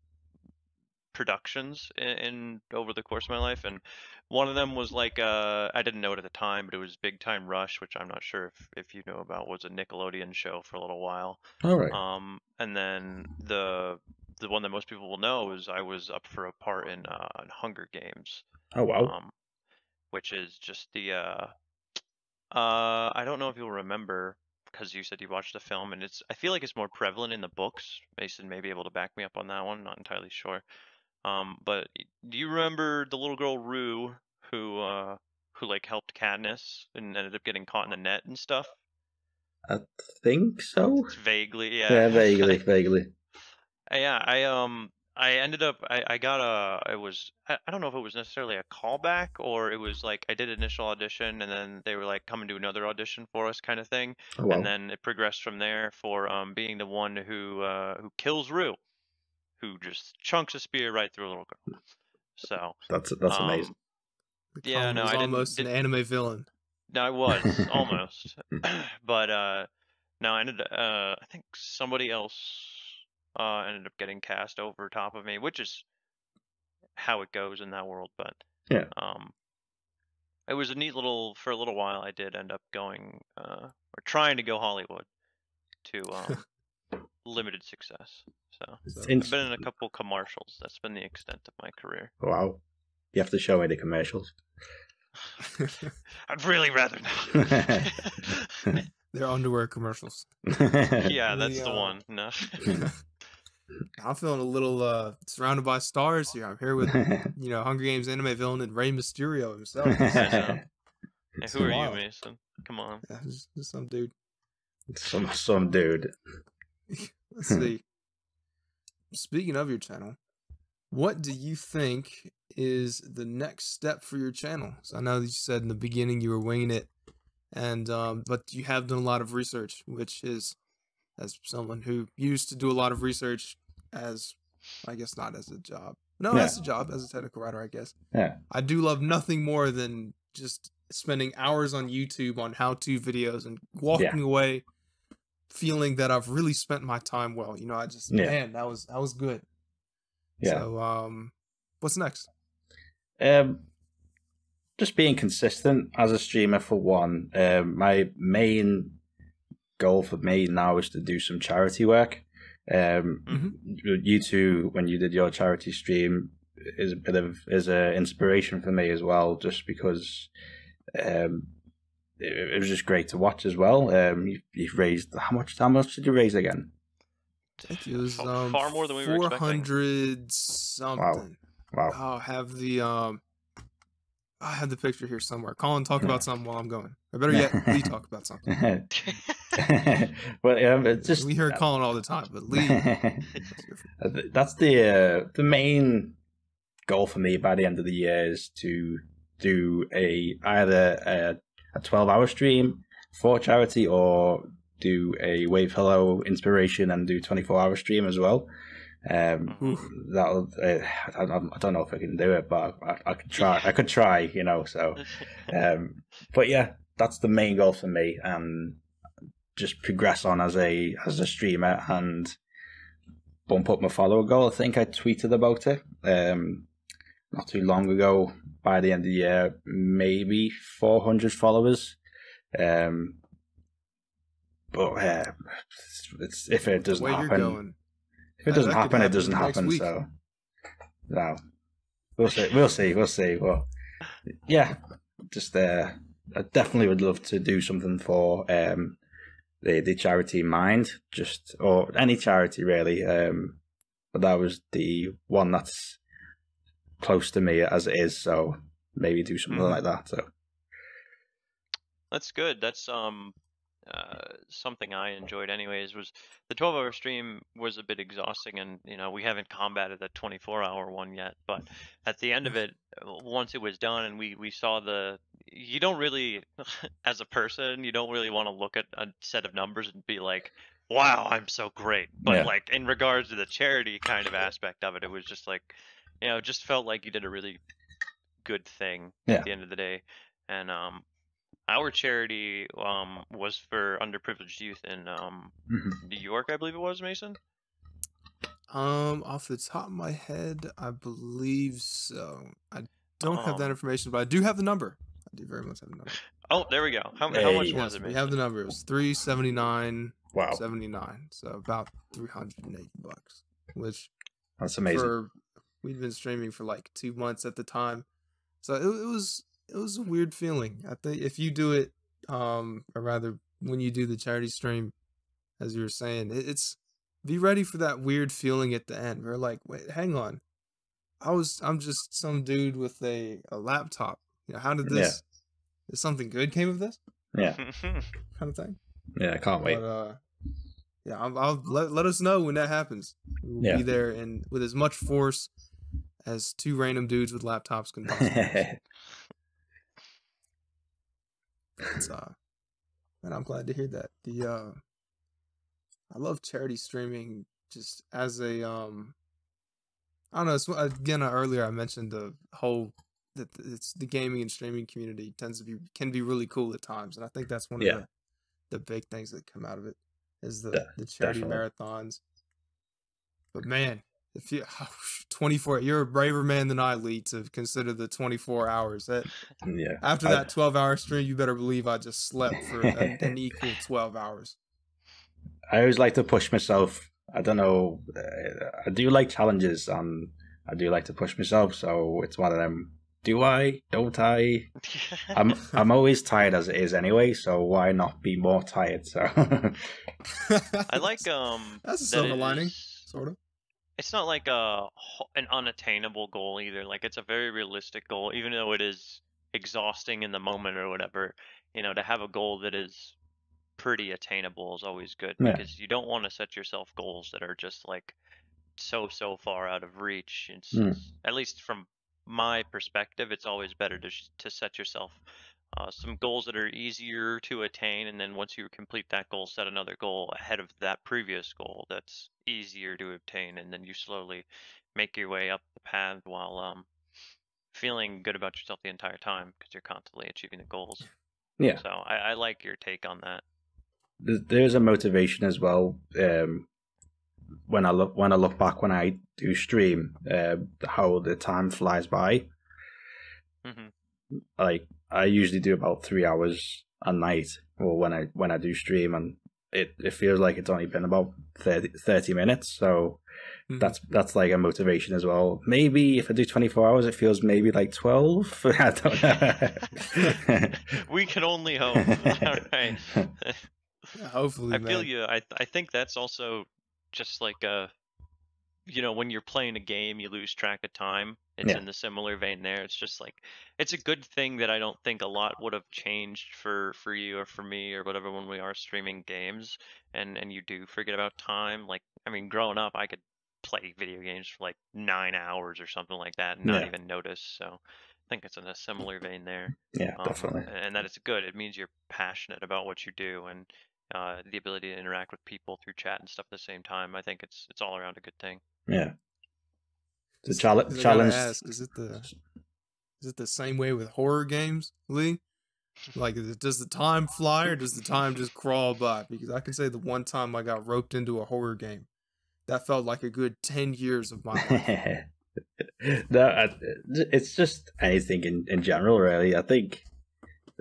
productions in over the course of my life, and one of them was like, I didn't know it at the time, but it was Big Time Rush, which I'm not sure if you know about, was a Nickelodeon show for a little while. All right. And then the one that most people will know is I was up for a part in Hunger Games. Oh wow. Which is just the I don't know if you'll remember, because you said you watched the film, and I feel like it's more prevalent in the books. Mason may be able to back me up on that one, not entirely sure. But do you remember the little girl Rue who like helped Katniss and ended up getting caught in the net and stuff? I think so. It's vaguely, yeah. Yeah, vaguely. Yeah, I ended up I got I don't know if it was necessarily a callback, or it was like I did initial audition and then they were like, come and do another audition for us, kind of thing. Oh, wow. And then it progressed from there for being the one who kills Rue, who just chunks a spear right through a little girl. So that's amazing. Yeah, no, I almost an anime villain. No, I was almost, but no, I ended. I think somebody else ended up getting cast over top of me, which is how it goes in that world. But yeah, it was a neat little. For a little while, I did end up going or trying to go Hollywood, to limited success. So I've been in a couple commercials. That's been the extent of my career. Wow, you have to show me the commercials. I'd really rather not. They're underwear commercials. Yeah, that's the one. No. I'm feeling a little surrounded by stars here. I'm here with, Hunger Games anime villain and Rey Mysterio himself. Hey, who are you, Mason? Come on. Yeah, just some dude. Some dude. Let's see. Speaking of your channel, what do you think is the next step for your channel? So I know that you said in the beginning you were winging it, and but you have done a lot of research, which is, as someone who used to do a lot of research as, I guess not as a job. No, as a job, as a technical writer, I guess. Yeah. I do love nothing more than just spending hours on YouTube on how-to videos and walking away feeling that I've really spent my time well. I just, man, that was good. Yeah. So, what's next? Just being consistent as a streamer for one. My main goal for me now is to do some charity work. You two, when you did your charity stream, is a bit of inspiration for me as well, just because it was just great to watch as well. You've raised how much did you raise again? It was far more than we were expecting. 400 something. Wow. Wow. I'll have the I have the picture here somewhere. Colin, talk about something while I'm going. Or better yet, Lee talk about something. Well, it's just We hear Colin all the time, but Lee, that's the main goal for me by the end of the year is to do either a 12-hour stream for charity or do a Wave Hello inspiration and do 24-hour stream as well. That'll I don't know if I can do it, but I could try. I could try, you know. So, but yeah, that's the main goal for me, and just progress on as a streamer and bump up my follower goal. I think I tweeted about it not too long ago. By the end of the year, maybe 400 followers. But it's if it doesn't happen. If it doesn't happen, it doesn't happen. So, no, we'll see. Well, yeah, just I definitely would love to do something for the charity Mind, or any charity really. But that was the one that's close to me as it is. So maybe do something like that. So that's good. That's something I enjoyed anyways. Was the 12-hour stream was a bit exhausting, and you know, we haven't combated the 24-hour one yet, but at the end of it, once it was done and we saw you don't really as a person, you don't really want to look at a set of numbers and be like, wow, I'm so great. But like in regards to the charity kind of aspect of it, it was just like, you know, it just felt like you did a really good thing at the end of the day. And our charity was for underprivileged youth in New York, I believe it was, Mason. Off the top of my head, I believe so. I don't have that information, but I do have the number. I do very much have the number. Oh, there we go. How much was it, Mason? We have the number. It was $379.79. Wow. So about $380, which that's amazing. We'd been streaming for like 2 months at the time, so it was a weird feeling. I think if you do it, or rather, when you do the charity stream, as you were saying, it's be ready for that weird feeling at the end. We're like, wait, hang on, I'm just some dude with a laptop. You know, how did this? Is something good came of this? Yeah, kind of thing. Yeah, I can't wait. But, I'll let us know when that happens. We'll be there and with as much force as 2 random dudes with laptops can possibly. And I'm glad to hear that. I love charity streaming just as a I don't know. Again, earlier I mentioned the whole that it's the gaming and streaming community can be really cool at times, and I think that's one of the big things that come out of it is the charity marathons. But man, if you 24, you're a braver man than I, Lee, to consider the 24 hours. After that 12-hour stream, you better believe I just slept for an equal 12 hours. I always like to push myself. I don't know. I do like challenges, and I do like to push myself. So it's one of them. Do I? Don't I? I'm always tired as it is anyway. So why not be more tired? So I like that's a silver lining, sort of. It's not like an unattainable goal either. Like it's a very realistic goal, even though it is exhausting in the moment or whatever. You know, to have a goal that is pretty attainable is always good because you don't want to set yourself goals that are just like so far out of reach. It's at least from my perspective, it's always better to set yourself some goals that are easier to attain, and then once you complete that goal, set another goal ahead of that previous goal that's easier to obtain, and then you slowly make your way up the path while feeling good about yourself the entire time because you're constantly achieving the goals. Yeah. So I like your take on that. There's a motivation as well. When I look back when I do stream, how the time flies by. Like I usually do about 3 hours a night, or when I do stream, and it feels like it's only been about 30 minutes. So that's like a motivation as well. Maybe if I do 24 hours, it feels maybe like 12. I don't know. We can only hope. All right. Hopefully, I feel you. I think that's also just like when you're playing a game, you lose track of time. It's in the similar vein there. It's just like, it's a good thing that I don't think a lot would have changed for you or for me or whatever when we are streaming games, and you do forget about time. Like, I mean, growing up, I could play video games for like 9 hours or something like that and not even notice. So I think it's in a similar vein there. Yeah, definitely. And that it's good. It means you're passionate about what you do, and the ability to interact with people through chat and stuff at the same time. I think it's all around a good thing. Yeah. The I challenge. gotta ask, is it the same way with horror games, Lee? Like, does the time fly or does the time just crawl by? Because I can say the one time I got roped into a horror game, that felt like a good 10 years of my life. No, it's just anything in general, really. I think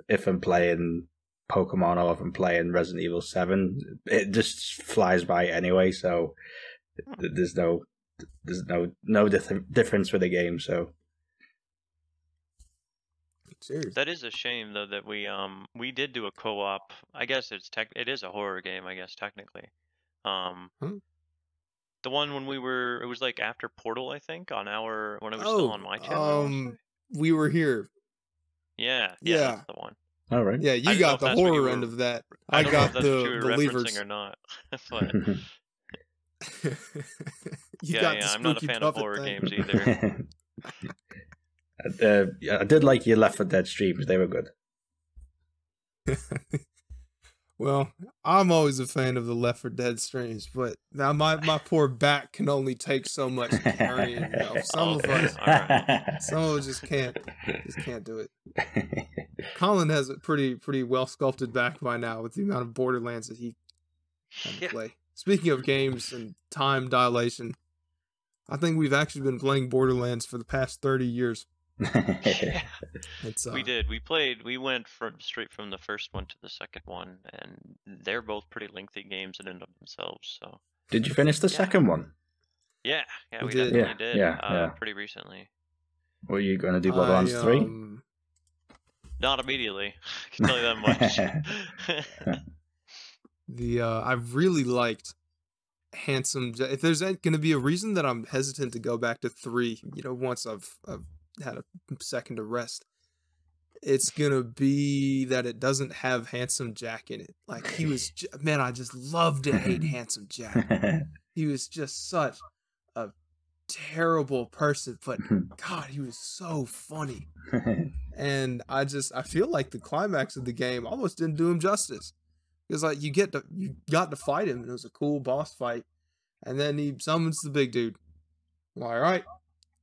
if I'm playing Pokemon or if I'm playing Resident Evil 7, it just flies by anyway. So there's no difference with the game. So Cheers. That is a shame though that we did do a co-op. I guess it is a horror game, I guess technically. The one when it was like after Portal, I think, when it was still on my channel. We were here. Yeah, that's the one. All right. Yeah, you got the horror end of that. I got the believers or not. But I'm not a fan of horror games either. I did like your Left 4 Dead streams; they were good. Well, I'm always a fan of the Left 4 Dead streams, but now my poor back can only take so much carrying. Some of us just can't do it. Colin has a pretty well sculpted back by now with the amount of Borderlands that he can play. Speaking of games and time dilation, I think we've actually been playing Borderlands for the past 30 years. We did. We went straight from the first one to the second one, and they're both pretty lengthy games in and of themselves. So, did you finish the second one? Yeah, we definitely did. Yeah. Pretty recently. Were you going to do Borderlands 3? Not immediately. I can tell you that much. I really liked Handsome. If there's going to be a reason that I'm hesitant to go back to 3, once I've had a second to rest, it's gonna be that it doesn't have Handsome Jack in it. Like, he was, man, I just love to hate Handsome Jack. He was just such a terrible person, but God, he was so funny. And I feel like the climax of the game almost didn't do him justice. Because like you got to fight him, and it was a cool boss fight, and then he summons the big dude. Well, all right.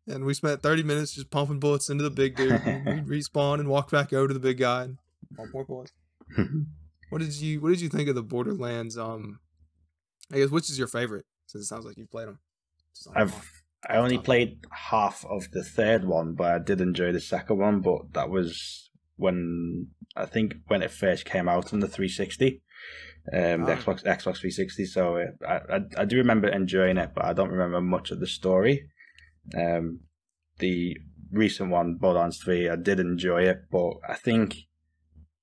And we spent 30 minutes just pumping bullets into the big dude. And we'd respawn and walk back over to the big guy and pump more bullets. What did you think of the Borderlands? I guess, which is your favorite? Since it sounds like you played them. I only played half of the third one, but I did enjoy the second one. But that was when it first came out on the 360, the Xbox 360. So I do remember enjoying it, but I don't remember much of the story. The recent one, Borderlands 3, I did enjoy it, but I think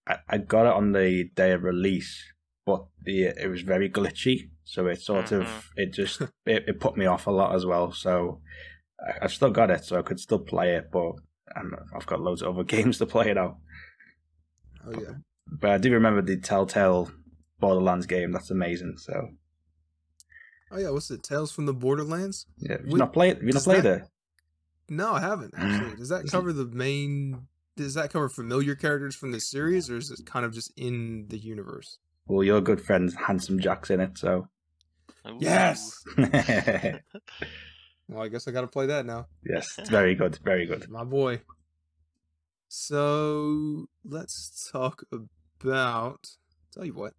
I got it on the day of release, but it was very glitchy, so it sort of it put me off a lot as well. So I've still got it, so I could still play it, but I've got loads of other games to play now. Oh yeah, but I do remember the Telltale Borderlands game. That's amazing. So. Oh yeah, what's it? Tales from the Borderlands? Yeah, you've not played it? No, I haven't actually. Does that cover Does that cover familiar characters from the series, or is it kind of just in the universe? Well, your good friend Handsome Jack's in it, so. Yes. Well, I guess I got to play that now. Yes, it's very good, very good. My boy. So let's talk about. Tell you what.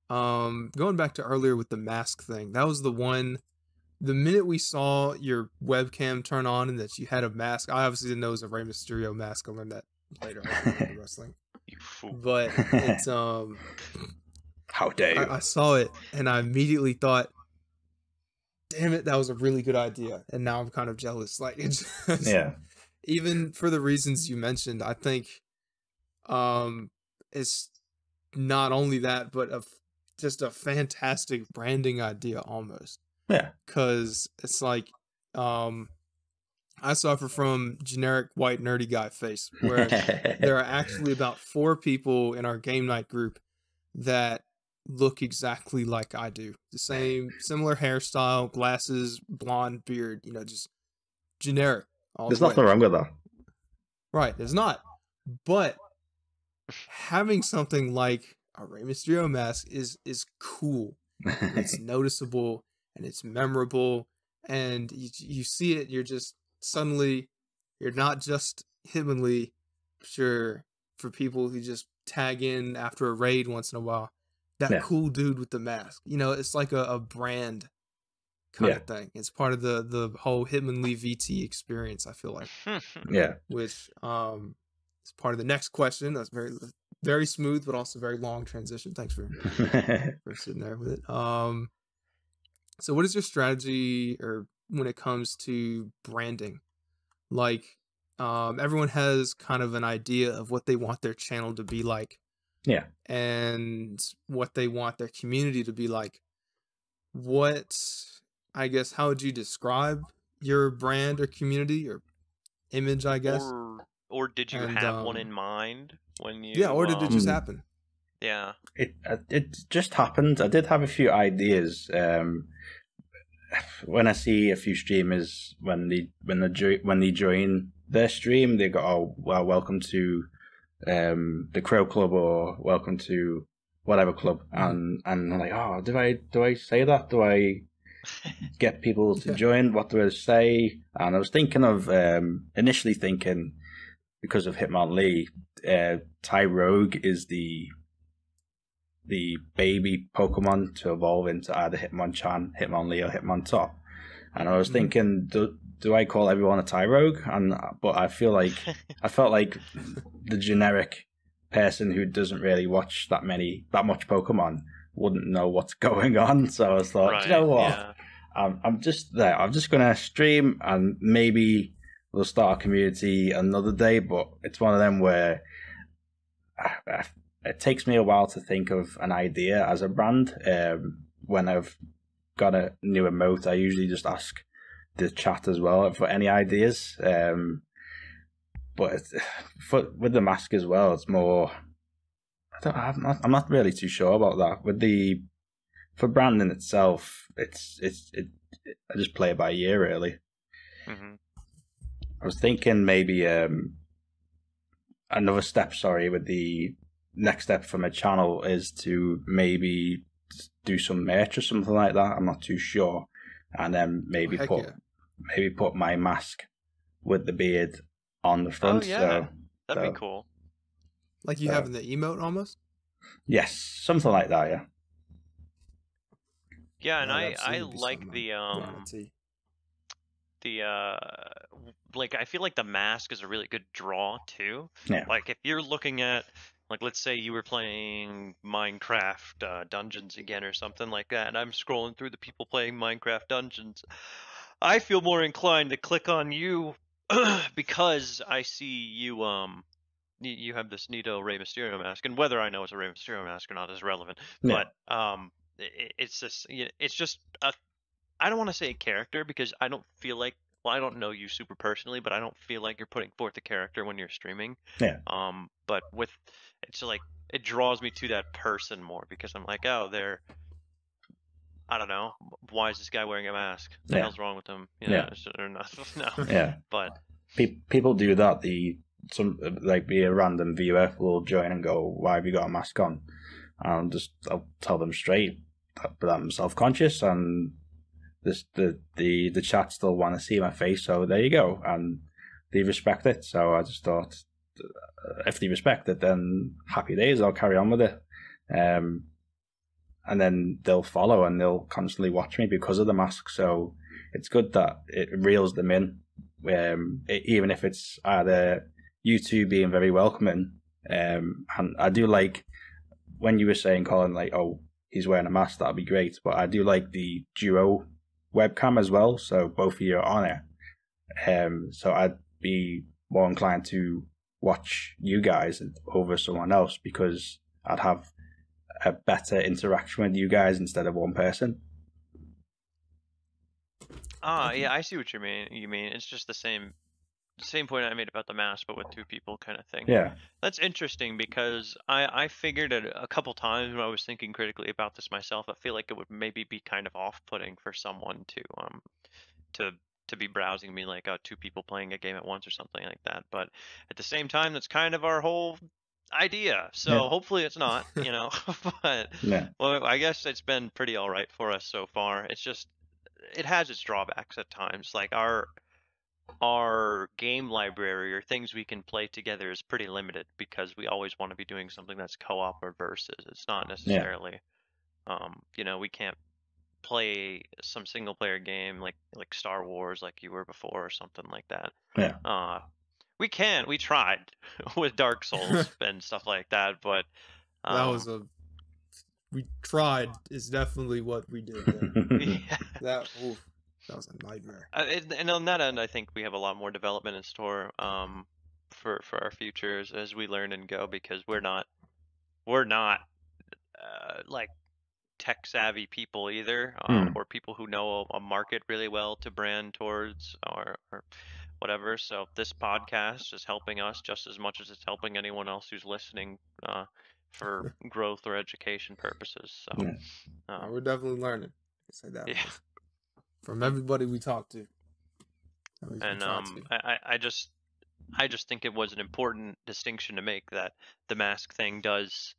Going back to earlier with the mask thing, that was the one. The minute we saw your webcam turn on and that you had a mask, I obviously didn't know it was a Rey Mysterio mask. I learned that later in wrestling. You fool. But it's How dare you? I saw it and I immediately thought, damn it, that was a really good idea. And now I'm kind of jealous. Like, it's just, even for the reasons you mentioned, I think it's not only that, but just a fantastic branding idea almost. Yeah. Because it's like, I suffer from generic white nerdy guy face, where there are actually about 4 people in our game night group that look exactly like I do. The same, similar hairstyle, glasses, blonde beard, you know, just generic. There's nothing wrong with that. Right, there's not. But having something like a Rey Mysterio mask is cool. It's noticeable and it's memorable, and you see it, you're just suddenly, you're not just HitmonLee, sure, for people who just tag in after a raid once in a while. That cool dude with the mask, you know, it's like a brand kind of thing. It's part of the whole HitmonLeeVT experience, I feel like. Which is part of the next question. That's very, very smooth, but also very long transition. Thanks for sitting there with it. So what is your strategy, or when it comes to branding? Like, everyone has kind of an idea of what they want their channel to be like. Yeah. And what they want their community to be like. What, I guess, how would you describe your brand or community or image, I guess? Or did you have one in mind when you... Yeah, or did it just happen? Yeah. It just happened. I did have a few ideas. When I see a few streamers, when they join their stream, they go, "Oh, well, welcome to the Crow Club," or "Welcome to whatever club," and I'm like, "Oh, do I say that? Do I get people to join? What do I say?" And I was thinking of initially thinking, because of HitmonLee, Ty Rogue is the baby Pokemon to evolve into either Hitmonchan, HitmonLee, or Hitmontop. And I was thinking, do I call everyone a Tyrogue? But I felt like the generic person who doesn't really watch that much Pokemon wouldn't know what's going on. So I thought, right, you know what? Yeah. I'm just there. I'm just gonna stream, and maybe we'll start a community another day. But it's one of them where it takes me a while to think of an idea as a brand. When I've got a new emote, I usually just ask the chat as well for any ideas. But with the mask as well, it's more. I'm not really too sure about that. For branding itself, I just play it by ear, really. Mm-hmm. I was thinking maybe another step. With the next step for my channel is to maybe do some merch or something like that. I'm not too sure, and then maybe put my mask with the beard on the front. Oh, yeah. So that'd be cool. Like you have in the emote almost? Yes, something like that, yeah. Yeah, and I like like, I feel like the mask is a really good draw too. Yeah. Like, if you're looking at, like, let's say you were playing Minecraft Dungeons again or something like that, and I'm scrolling through the people playing Minecraft Dungeons, I feel more inclined to click on you because I see you you have this neato Rey Mysterio mask, and whether I know it's a Rey Mysterio mask or not is relevant. Yeah. But it's just I don't want to say a character, because I don't feel like, well, I don't know you super personally, but I don't feel like you're putting forth a character when you're streaming. Yeah. But it's like, it draws me to that person more, because I'm like, oh, I don't know, why is this guy wearing a mask? What the hell's wrong with him? You know, or not. No. Yeah. But people do that. Be a random viewer will join and go, "Why have you got a mask on?" And I'll tell them straight that I'm self-conscious, and the chat still want to see my face, so there you go, and they respect it. So I just thought, if they respect it, then happy days, I'll carry on with it. And then they'll follow, and they'll constantly watch me because of the mask. So it's good that it reels them in, even if it's either you two being very welcoming. And I do like when you were saying, Colin, like, oh, he's wearing a mask, that'd be great. But I do like the duo webcam as well, so both of you are on it. So I'd be more inclined to watch you guys over someone else, because I'd have a better interaction with you guys instead of one person. Yeah, I see what you mean. It's just the same point I made about the mask, but with two people kind of thing. Yeah. That's interesting because I figured it a couple times when I was thinking critically about this myself. I feel like it would maybe be kind of off-putting for someone to be browsing me like two people playing a game at once or something like that. But at the same time, that's kind of our whole idea. So hopefully it's not, But well, I guess it's been pretty all right for us so far. It's just it has its drawbacks at times. Like our game library or things we can play together is pretty limited because we always want to be doing something that's co-op or versus. It's not necessarily, we can't play some single player game like Star Wars like you were before or something like that. Yeah. We tried with Dark Souls and stuff like that, but we tried is definitely what we did there. That was a nightmare. And on that end, I think we have a lot more development in store for our futures as we learn and go, because we're not like tech savvy people either, or people who know a market really well to brand towards or whatever. So this podcast is helping us just as much as it's helping anyone else who's listening for growth or education purposes. So we're definitely learning. Say that. Yeah. From everybody we talk to. And I just think it was an important distinction to make, that the mask thing does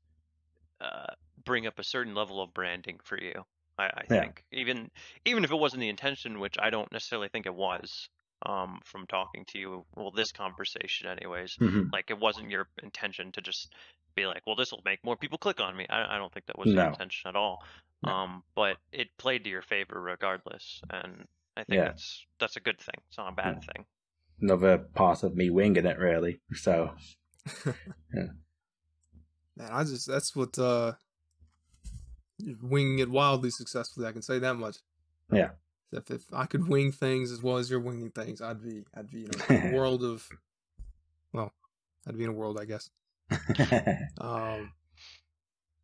bring up a certain level of branding for you. I think even if it wasn't the intention, which I don't necessarily think it was, from talking to you, well, this conversation anyways, like it wasn't your intention to just be like, well, this will make more people click on me. I don't think that was the intention at all. But it played to your favor regardless, and I think that's a good thing. It's not a bad thing. Another part of me winging it, really. So man, that's what winging it wildly successfully, I can say that much. Yeah. If I could wing things as well as you're winging things, I'd be in a world of, well, I'd be in a world, I guess.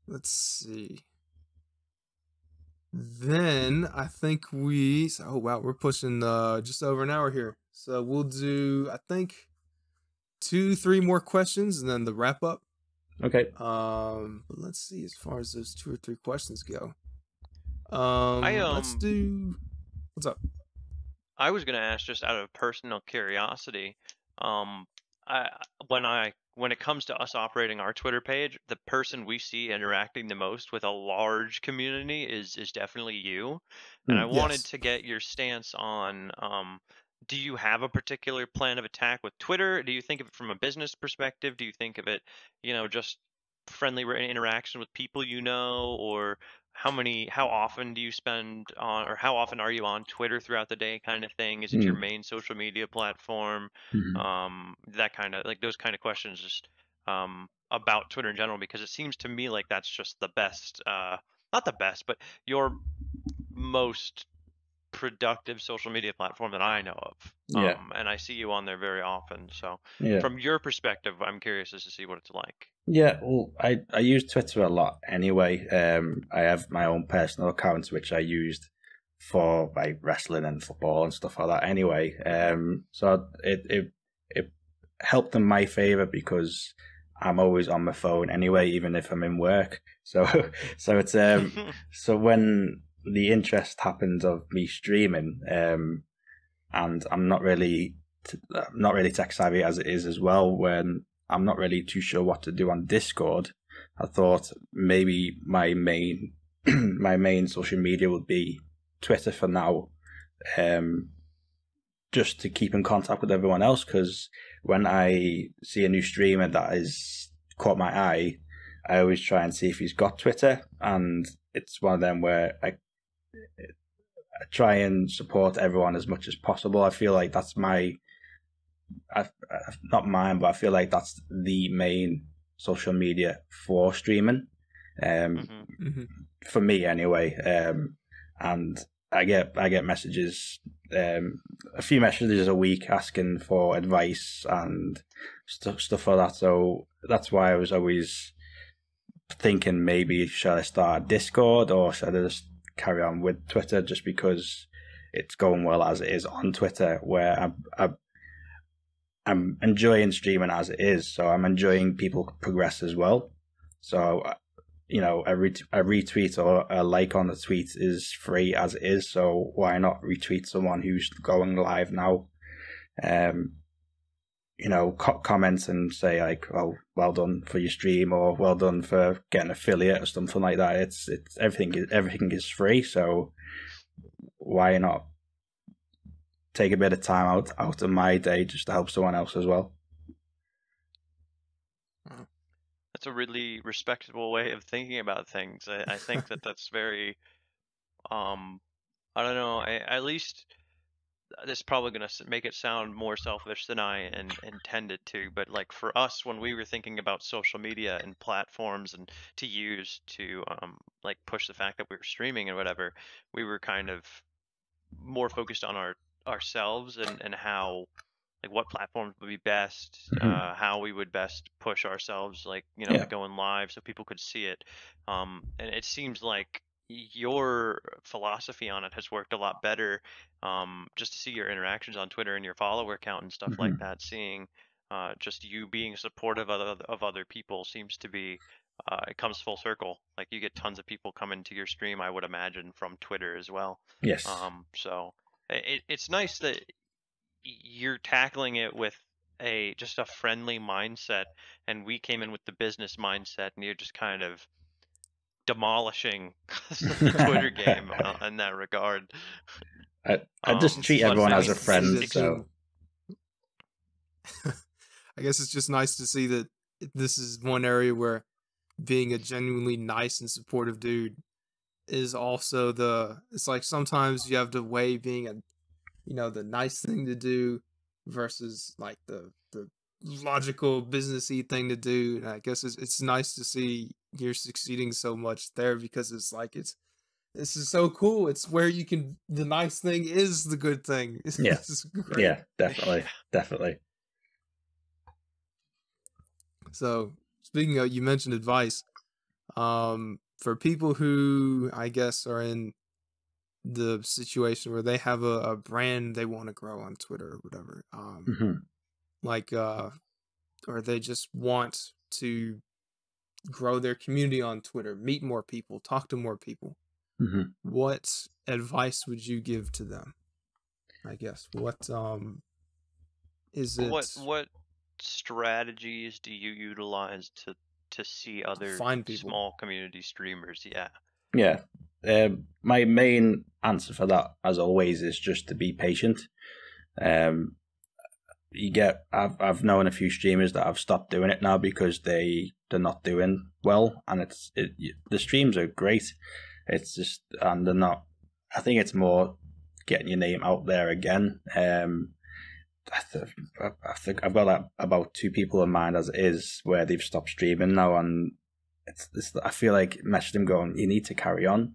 Let's see. Then I think we're pushing just over an hour here. So we'll do, I think, 2-3 more questions and then the wrap up. Okay. But let's see, as far as those 2 or 3 questions go. Let's do, what's up? I was gonna ask, just out of personal curiosity, when it comes to us operating our Twitter page, the person we see interacting the most with a large community is definitely you. And I wanted to get your stance on, do you have a particular plan of attack with Twitter? Do you think of it from a business perspective? Do you think of it, just friendly interaction with people or how often do you spend on, or how often are you on Twitter throughout the day kind of thing? Is it your main social media platform? That kind of, like, those kind of questions, just about Twitter in general, because it seems to me like that's just the best, not the best, but your most productive social media platform that I know of. And I see you on there very often. So from your perspective, I'm curious as to see what it's like. Yeah, well, I use Twitter a lot anyway. I have my own personal account, which I used for like wrestling and football and stuff like that anyway. So it helped in my favor because I'm always on my phone anyway, even if I'm in work. So it's so when the interest happens of me streaming, and I'm not really tech savvy as it is as well, when I'm not really too sure what to do on Discord, I thought maybe my main social media would be Twitter for now, just to keep in contact with everyone else, because when I see a new streamer that has caught my eye, I always try and see if he's got Twitter, and it's one of them where I try and support everyone as much as possible. I feel like that's not mine, but I feel like that's the main social media for streaming, for me anyway. And I get messages, a few messages a week asking for advice and stuff like that. So that's why I was always thinking, maybe should I start a Discord or should I just carry on with Twitter, just because it's going well as it is on Twitter, where I'm enjoying streaming as it is, so I'm enjoying people progress as well. So, you know, a retweet or a like on the tweet is free as it is, so why not retweet someone who's going live now? You know, comment and say like, "Oh, well done for your stream," or "Well done for getting affiliate," or something like that. It's everything is free, so why not take a bit of time out of my day just to help someone else as well? That's a really respectable way of thinking about things. I think that that's very, I don't know, at least this is probably going to make it sound more selfish than I intended to, but like for us, when we were thinking about social media and platforms and to use to like push the fact that we were streaming and whatever, we were kind of more focused on ourselves and how, like, what platforms would be best, how we would best push ourselves, like, you know, going live so people could see it. And it seems like your philosophy on it has worked a lot better. Just to see your interactions on Twitter and your follower count and stuff like that, seeing just you being supportive of other people seems to be, it comes full circle. Like, you get tons of people coming to your stream, I would imagine, from Twitter as well. Yes. So it's nice that you're tackling it with just a friendly mindset, and we came in with the business mindset, and you're just kind of demolishing the Twitter game in that regard. I just treat everyone as a friend, so I guess it's just nice to see that this is one area where being a genuinely nice and supportive dude is also it's like sometimes you have to weigh being the nice thing to do versus like the logical businessy thing to do. And I guess it's nice to see you're succeeding so much there, because it's like this is so cool. It's where the nice thing is the good thing. Yeah. Great. Yeah, definitely. So speaking of, you mentioned advice, for people who I guess are in the situation where they have a brand they want to grow on Twitter or whatever, like or they just want to grow their community on Twitter, meet more people, talk to more people. What advice would you give to them? I guess what is it? What strategies do you utilize to see other small community streamers? Yeah. My main answer for that, as always, is just to be patient. I've known a few streamers that have stopped doing it now because they're not doing well, and the streams are great. It's just, and they're not. I think it's more getting your name out there again. I think I've got about 2 people in mind as it is where they've stopped streaming now, and I feel like messaging them going, you need to carry on.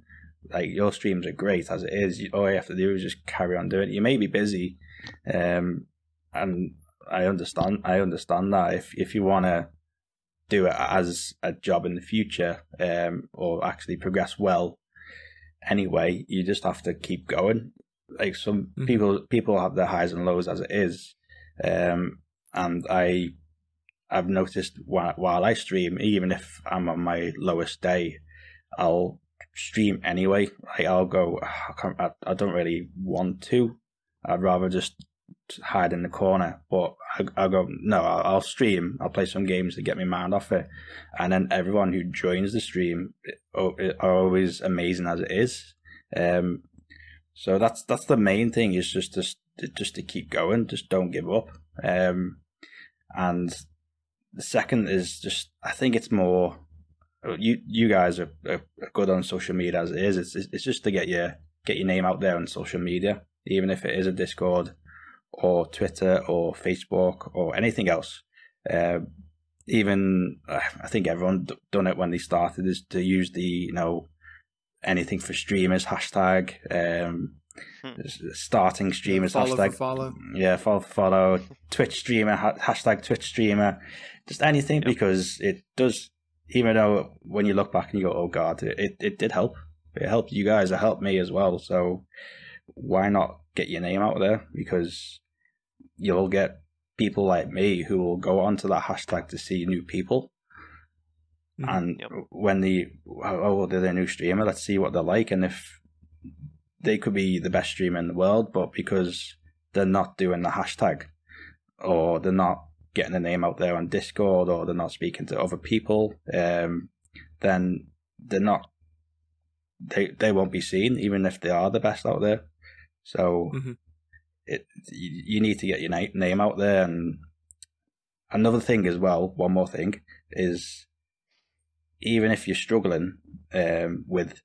Like, your streams are great as it is. All you have to do is just carry on doing it. You may be busy, and I understand that if you want to do it as a job in the future, or actually progress well anyway, you just have to keep going. Like, some people have their highs and lows as it is, and I've noticed while I stream, even if I'm on my lowest day, I'll stream anyway. Like, I'll go, I don't really want to. I'd rather just hide in the corner, but I'll go, no, I'll stream. I'll play some games to get my mind off it. And then everyone who joins the stream are always amazing as it is. So that's the main thing, is just to keep going. Just don't give up. And the second is just, I think it's more, you guys are good on social media as it is. It's just to get your name out there on social media, even if it is a Discord or Twitter or Facebook or anything else. Even I think everyone done it when they started, is to use the anything for streamers hashtag, starting streamers hashtag follow. Yeah, follow Twitch streamer hashtag Twitch streamer, just anything, because it does. Even though when you look back and you go, oh god, it did help. It helped you guys. It helped me as well. So why not get your name out there? Because you'll get people like me who will go onto that hashtag to see new people. And when they're a new streamer, let's see what they're like. And if they could be the best streamer in the world, but because they're not doing the hashtag, or they're not getting the name out there on Discord, or they're not speaking to other people, then they're not. They won't be seen, even if they are the best out there. So you need to get your name out there. And another thing as well, one more thing is, even if you're struggling with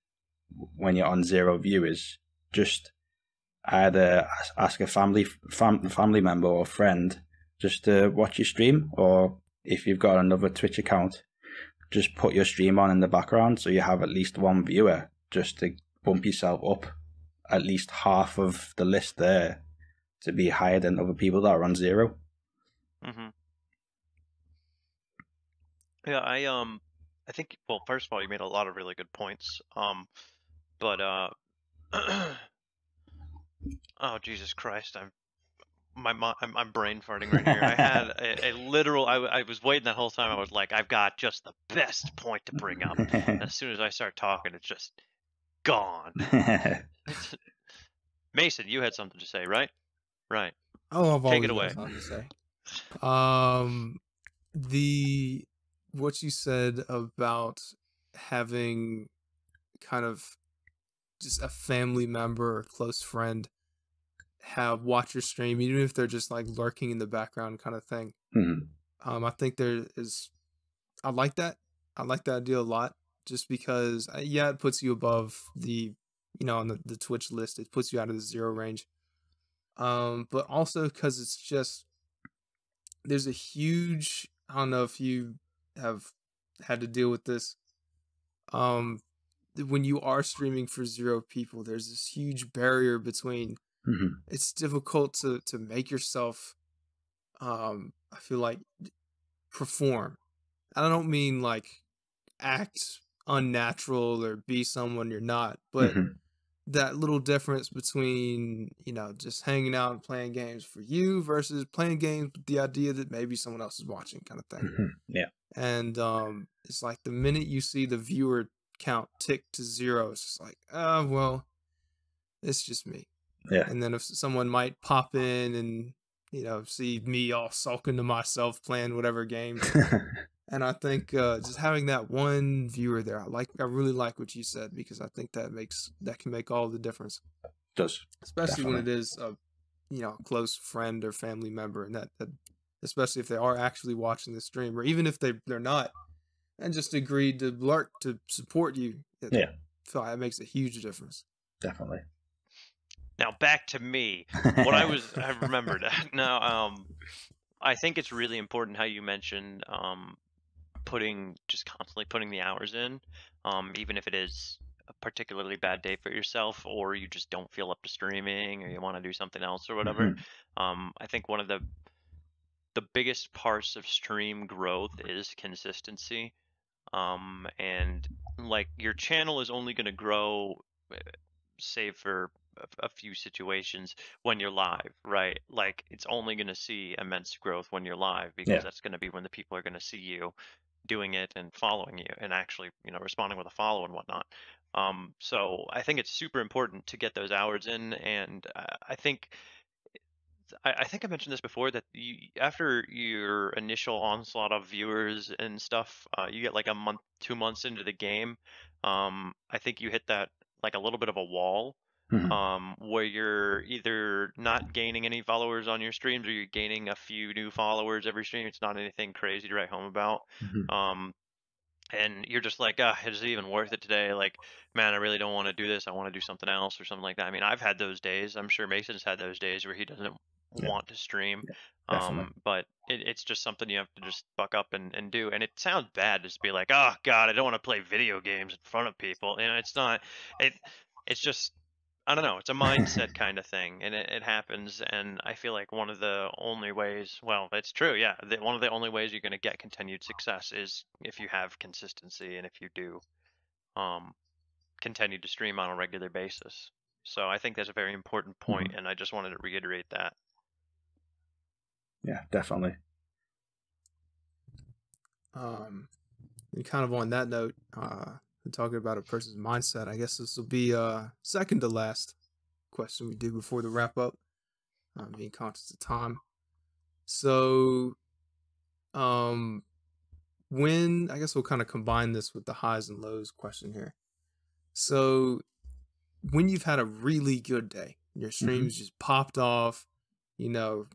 when you're on 0 viewers, just either ask a family member or friend just to watch your stream, or if you've got another Twitch account, just put your stream on in the background so you have at least one viewer, just to bump yourself up at least half of the list there to be higher than other people that are on 0. Yeah, I think, well, first of all, you made a lot of really good points. But oh, Jesus Christ, I'm brain farting right here. I had a literal, I was waiting that whole time. I was like, I've got just the best point to bring up. And as soon as I start talking, it's just gone. Mason, you had something to say, right? Right. Oh, I've Take always it away. got something to say. What you said about having kind of just a family member or close friend have watch your stream, even if they're just like lurking in the background kind of thing. I think I like that. I like that idea a lot, just because, it puts you above the, on the Twitch list. It puts you out of the 0 range. But also because it's just, there's a huge, I don't know if you have had to deal with this. When you are streaming for 0 people, there's this huge barrier between, it's difficult to make yourself, I feel like, perform. I don't mean like act unnatural or be someone you're not, but that little difference between, just hanging out and playing games for you versus playing games with the idea that maybe someone else is watching, kind of thing. And it's like the minute you see the viewer count tick to 0, it's just like, well, it's just me. And then if someone might pop in and, see me all sulking to myself playing whatever games. And I think just having that one viewer there, I really like what you said, because I think that can make all the difference. It does. Especially when it is a, close friend or family member, and that especially if they are actually watching the stream, or even if they're not, and just agreed to lurk to support you. I feel like it makes a huge difference. Definitely. Now back to me. What I remembered. Now, I think it's really important how you mentioned constantly putting the hours in, even if it is a particularly bad day for yourself, or you just don't feel up to streaming, or you want to do something else or whatever. I think one of the biggest parts of stream growth is consistency. And like, your channel is only going to grow, save for a few situations, when you're live, right? Like, it's only going to see immense growth when you're live, because that's going to be when the people are going to see you doing it and following you, and actually, responding with a follow and whatnot. So I think it's super important to get those hours in, and I think I mentioned this before, that after your initial onslaught of viewers and stuff, you get like a month, 2 months into the game. I think you hit that, like, a little bit of a wall, where you're either not gaining any followers on your streams, or you're gaining a few new followers every stream. It's not anything crazy to write home about. And you're just like, is it even worth it today? Like, man, I really don't want to do this. I want to do something else or something like that. I mean, I've had those days. I'm sure Mason's had those days where he doesn't want to stream. But it's just something you have to just buck up and do. And it sounds bad to just be like, oh God, I don't want to play video games in front of people. It's not. It's just, I don't know. It's a mindset kind of thing, and it happens. And I feel like one of the only ways, well, it's true, yeah. One of the only ways you're going to get continued success is if you have consistency, and if you do continue to stream on a regular basis. So I think that's a very important point, and I just wanted to reiterate that. Yeah, definitely. And kind of on that note, talking about a person's mindset, I guess this will be second to last question we do before the wrap up. Being conscious of time. So, when, I guess we'll kind of combine this with the highs and lows question here. So, when you've had a really good day, your streams just popped off, you know,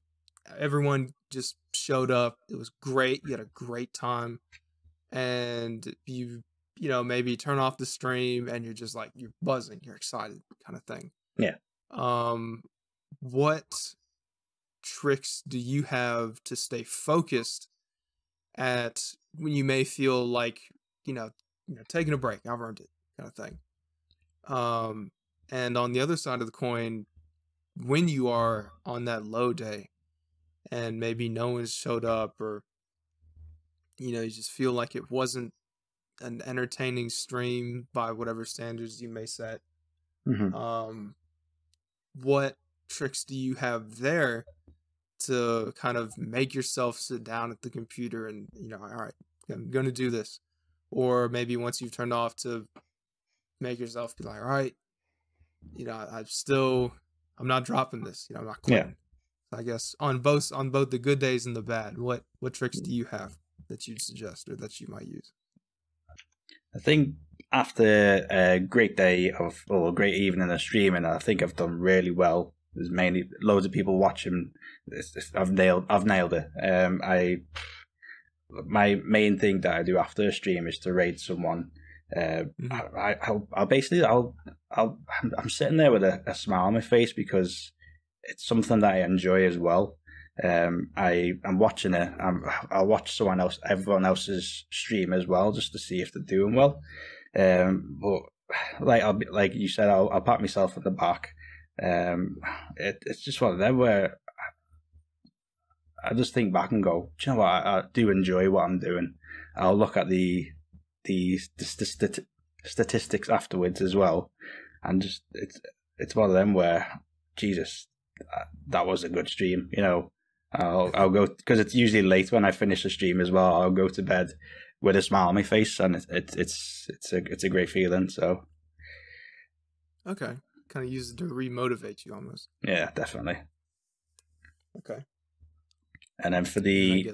everyone just showed up, it was great, you had a great time, and you know, maybe turn off the stream and you're just like, you're buzzing, you're excited kind of thing. Yeah. What tricks do you have to stay focused at when you may feel like, you know, taking a break, I've earned it kind of thing. And on the other side of the coin, when you are on that low day and maybe no one's showed up, or, you know, you just feel like it wasn't an entertaining stream by whatever standards you may set. What tricks do you have there to kind of make yourself sit down at the computer and, you know, all right, I'm going to do this? Or maybe once you've turned off, to make yourself be like, all right, you know, I'm not dropping this, you know, I'm not quitting. Yeah. I guess on both the good days and the bad, what tricks do you have that you'd suggest or that you might use? I think after a great day or a great evening of streaming, I think I've done really well. There's mainly loads of people watching. I've nailed it. My main thing that I do after a stream is to raid someone. I'm sitting there with a smile on my face because it's something that I enjoy as well. I'm watching it. I'll watch everyone else's stream as well, just to see if they're doing well. But like you said, I'll pat myself on the back. It's just one of them where I just think back and go, do you know what? I do enjoy what I'm doing. I'll look at the statistics afterwards as well, and just it's one of them where, Jesus, that was a good stream. You know, I'll go, because it's usually late when I finish the stream as well. I'll go to bed with a smile on my face, and it's a great feeling. So, okay, kind of use it to remotivate you almost. Yeah, definitely. Okay. And then for the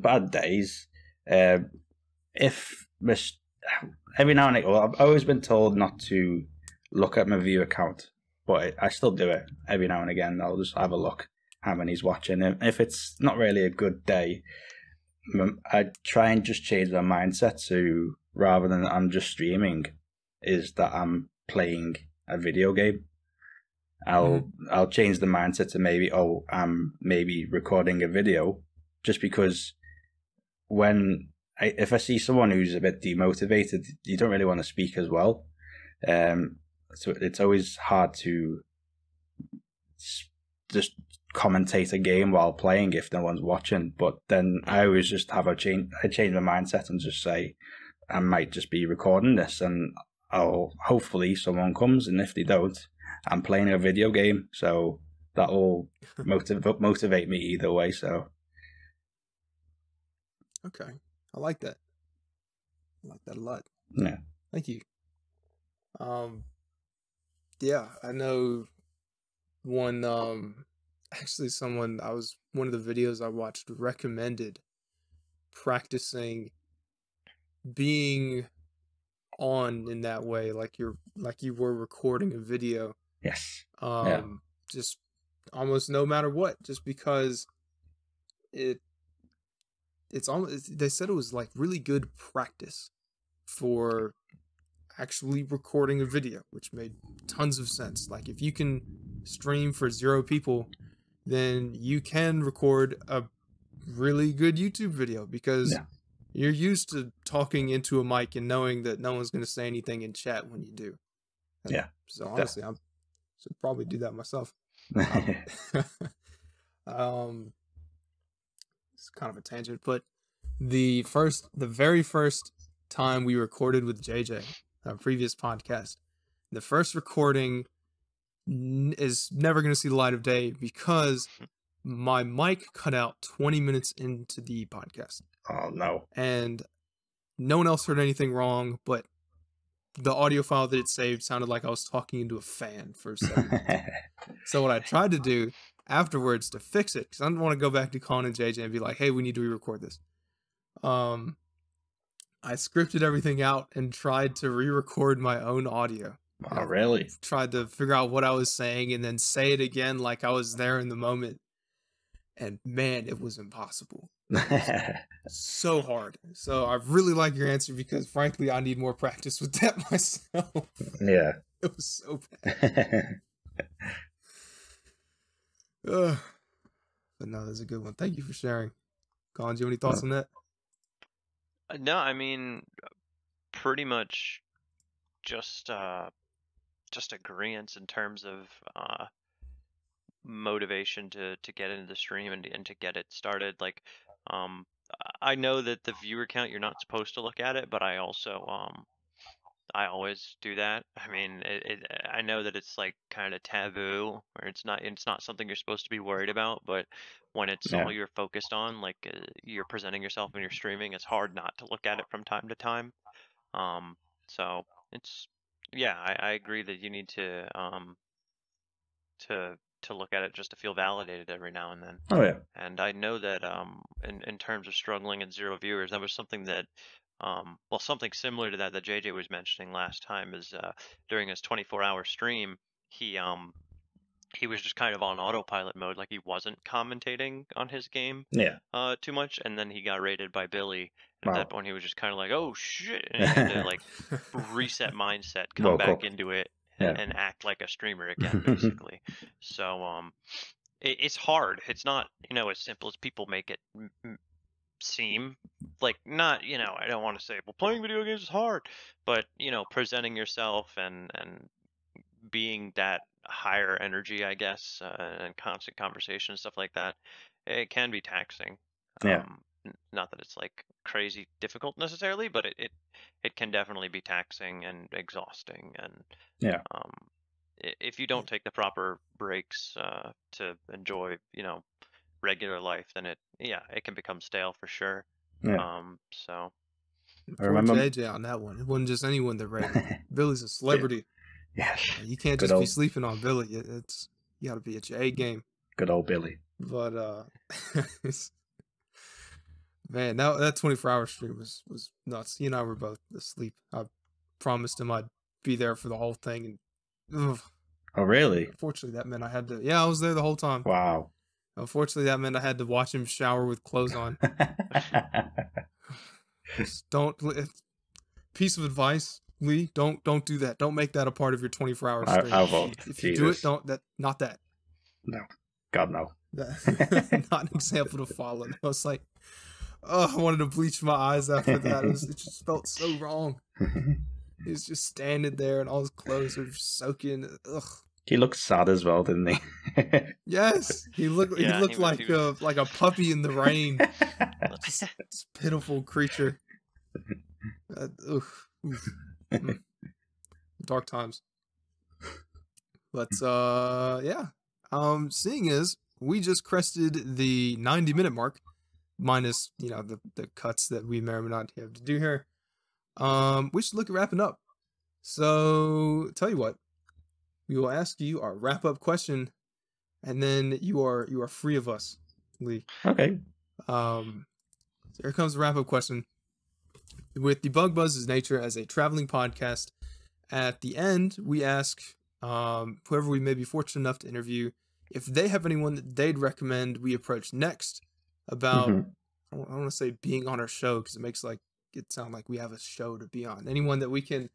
bad days, every now and then, I've always been told not to look at my view account, but I still do it every now and again. I'll just have a look how many's watching. And if it's not really a good day, I try and just change my mindset to, rather than I'm just streaming, is that I'm playing a video game. I'll change the mindset to maybe, I'm maybe recording a video, just because if I see someone who's a bit demotivated, you don't really want to speak as well. So it's always hard to just commentate a game while playing if no one's watching. But then I always just I change my mindset and just say, I might just be recording this, and hopefully someone comes, and if they don't, I'm playing a video game. So that will motivate me either way. So okay, I like that. I like that a lot. Yeah, thank you. Yeah, I know one. Actually, one of the videos I watched recommended practicing being on in that way, like you were recording a video. Yes. Just almost no matter what, just because it's almost, they said it was like really good practice for actually recording a video, which made tons of sense. Like, if you can stream for 0 people, then you can record a really good YouTube video, because you're used to talking into a mic and knowing that no one's going to say anything in chat when you do. Yeah. So honestly, I should probably do that myself. It's kind of a tangent, but the very first time we recorded with JJ, our previous podcast, The first recording is never going to see the light of day because my mic cut out 20 minutes into the podcast. Oh, no. And no one else heard anything wrong, but the audio file that it saved sounded like I was talking into a fan for a second. So what I tried to do afterwards to fix it, because I didn't want to go back to Colin and JJ and be like, hey, we need to re-record this. I scripted everything out and tried to re-record my own audio. Oh, really? Tried to figure out what I was saying and then say it again like I was there in the moment. And man, it was impossible. So hard. So I really like your answer because frankly, I need more practice with that myself. Yeah. It was so bad. But no, that's a good one. Thank you for sharing. Colin, do you have any thoughts on that? No, I mean, pretty much just agreeance in terms of motivation to get into the stream and to get it started. Like, I know that the viewer count, you're not supposed to look at it, but I also I always do that. I mean, I know that it's like kind of taboo, or it's not something you're supposed to be worried about, but when it's all you're focused on, like you're presenting yourself and you're streaming, it's hard not to look at it from time to time. So it's, yeah, I agree that you need to look at it just to feel validated every now and then. Oh, yeah. And I know that in terms of struggling at 0 viewers, that was something that well, something similar to that JJ was mentioning last time is during his 24-hour stream, he was just kind of on autopilot mode, like he wasn't commentating on his game too much, and then he got raided by Billy. And at that point, he was just kind of like, oh shit, and he had to like reset mindset, come back into it, and act like a streamer again, basically. So it's hard. It's not, you know, as simple as people make it seem. Like, not, you know, I don't want to say, well, playing video games is hard, but, you know, presenting yourself and being that higher energy, I guess, and constant conversation and stuff like that, it can be taxing. Not that it's like crazy difficult necessarily, but it can definitely be taxing and exhausting. And if you don't take the proper breaks to enjoy, you know, regular life, then it can become stale for sure. So I remember JJ on that one. It wasn't just anyone that raided. Billy's a celebrity. Yes. You can't just be sleeping on Billy. It's you got to be at your A game. Good old Billy. But man, that 24-hour stream was nuts. He and I were both asleep. I promised him I'd be there for the whole thing, and oh, really? Unfortunately, that meant I had to. Yeah, I was there the whole time. Wow. Unfortunately, that meant I had to watch him shower with clothes on. Just don't. Piece of advice, Lee: don't do that. Don't make that a part of your 24-hour stream. I won't. If you do it, not that. No, God no. Not an example to follow. I was like, oh, I wanted to bleach my eyes after that. It just felt so wrong. He was just standing there, and all his clothes are soaking. Ugh. He looked sad as well, didn't he? Yes, he looked like a puppy in the rain. This pitiful creature. Dark times. But seeing as we just crested the 90-minute mark, minus, you know, the cuts that we may or may not have to do here, we should look at wrapping up. So tell you what, we will ask you our wrap-up question, and then you are free of us, Lee. Okay. So here comes the wrap-up question. With the Bug Buzz's nature as a traveling podcast, at the end we ask whoever we may be fortunate enough to interview if they have anyone that they'd recommend we approach next about, I don't want to say being on our show because it makes it sound like we have a show to be on. Anyone that we can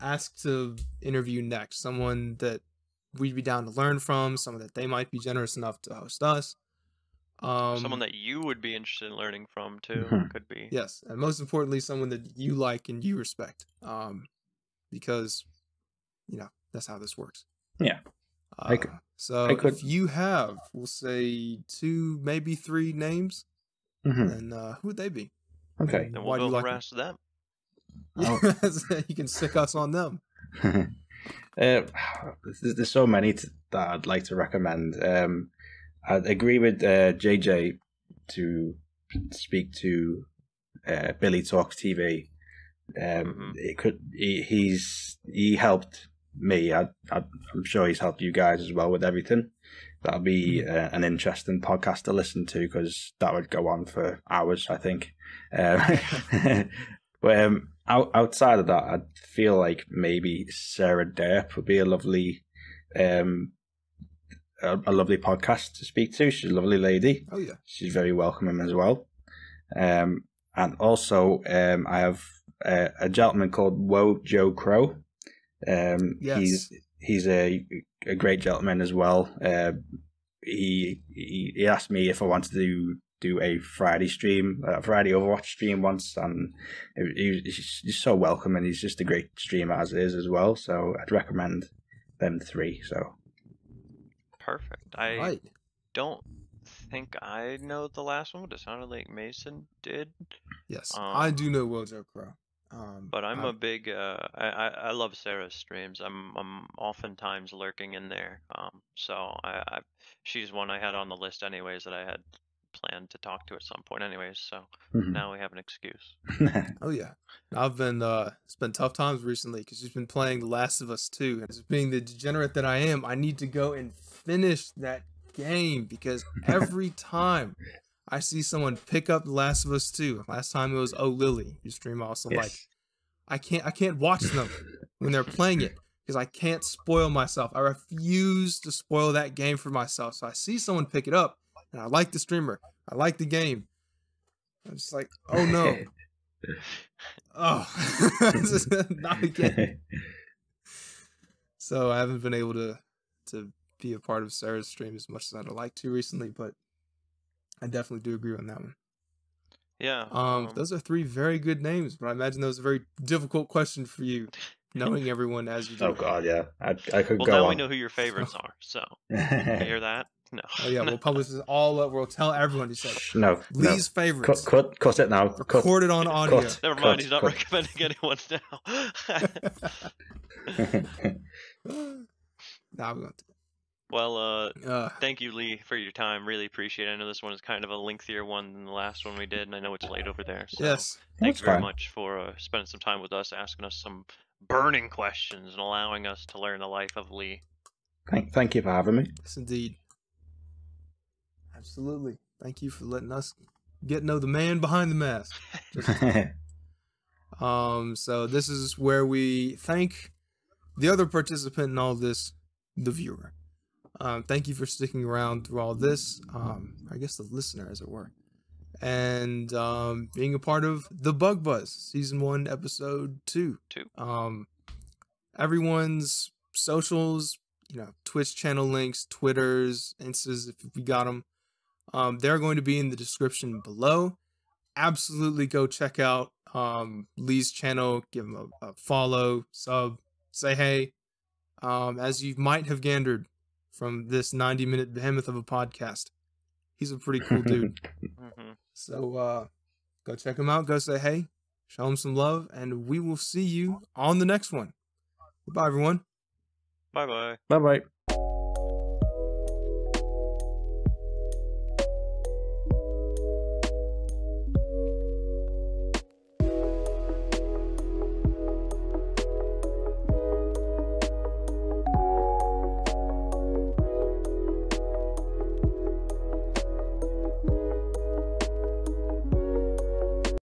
ask to interview next, someone that we'd be down to learn from, someone that they might be generous enough to host us. Someone that you would be interested in learning from too, could be. Yes, and most importantly, someone that you like and you respect, because, you know, that's how this works. Yeah. If you have, we'll say 2, maybe 3 names, then who would they be? Okay. And we'll go harass them. Yeah, you can sick us on them. There's so many that I'd like to recommend. I'd agree with JJ to speak to Billy Talks TV. He helped me. I'm sure he's helped you guys as well with everything. That'll be an interesting podcast to listen to, because that would go on for hours, I think. But outside of that, I feel like maybe Sarah Derp would be a lovely podcast to speak to. She's a lovely lady. Oh yeah, she's very welcoming as well. And also, I have a gentleman called Woe Joe Crow. Yes. He's a great gentleman as well. He asked me if I wanted to do a Friday Overwatch stream once, and he's so welcome, and he's just a great streamer as is as well. So I'd recommend them three. So perfect. I don't think I know the last one, but it sounded like Mason did. Yes, I do know Wojo Crow. But I'm a big I love Sarah's streams. I'm oftentimes lurking in there. So she's one I had on the list anyways that I had planned to talk to at some point anyways. So now we have an excuse. Oh yeah, I've been it's been tough times recently because she's been playing The Last of Us 2, and being the degenerate that I am, I need to go and finish that game, because every time I see someone pick up The Last of Us 2. Last time it was Lily, who stream also. Yes. Like I can't watch them when they're playing it, because I can't spoil myself. I refuse to spoil that game for myself. So I see someone pick it up, and I like the streamer, I like the game. I'm just like, oh no. Oh, not again. So I haven't been able to be a part of Sarah's stream as much as I'd like to recently, but I definitely do agree on that one. Yeah. Those are three very good names, but I imagine that was a very difficult question for you, knowing everyone as you do. Oh god, yeah. I could well, go now on. we know who your favorites are. So you hear that? No. Oh yeah, we'll publish this all up. We'll tell everyone to say no. Lee's favorites. Cut it now. Record it on audio. Never mind. He's not recommending anyone now. Nah, we won't. Well, thank you, Lee, for your time. Really appreciate it. I know this one is kind of a lengthier one than the last one we did, and I know it's late over there. So yes. Thanks very much for spending some time with us, asking us some burning questions, and allowing us to learn the life of Lee. Thank you for having me. Yes, indeed. Absolutely. Thank you for letting us get to know the man behind the mask. So this is where we thank the other participant in all this, the viewer. Thank you for sticking around through all this. I guess the listener, as it were. And being a part of the Bug Buzz, Season 1, Episode 2. Everyone's socials, Twitch channel links, Twitters, Instas, if we got them. They're going to be in the description below. Absolutely go check out Lee's channel. Give him a follow, sub, say hey. As you might have gathered from this 90-minute behemoth of a podcast, he's a pretty cool dude. So go check him out. Go say hey. Show him some love. And we will see you on the next one. Goodbye, everyone. Bye-bye. Bye-bye.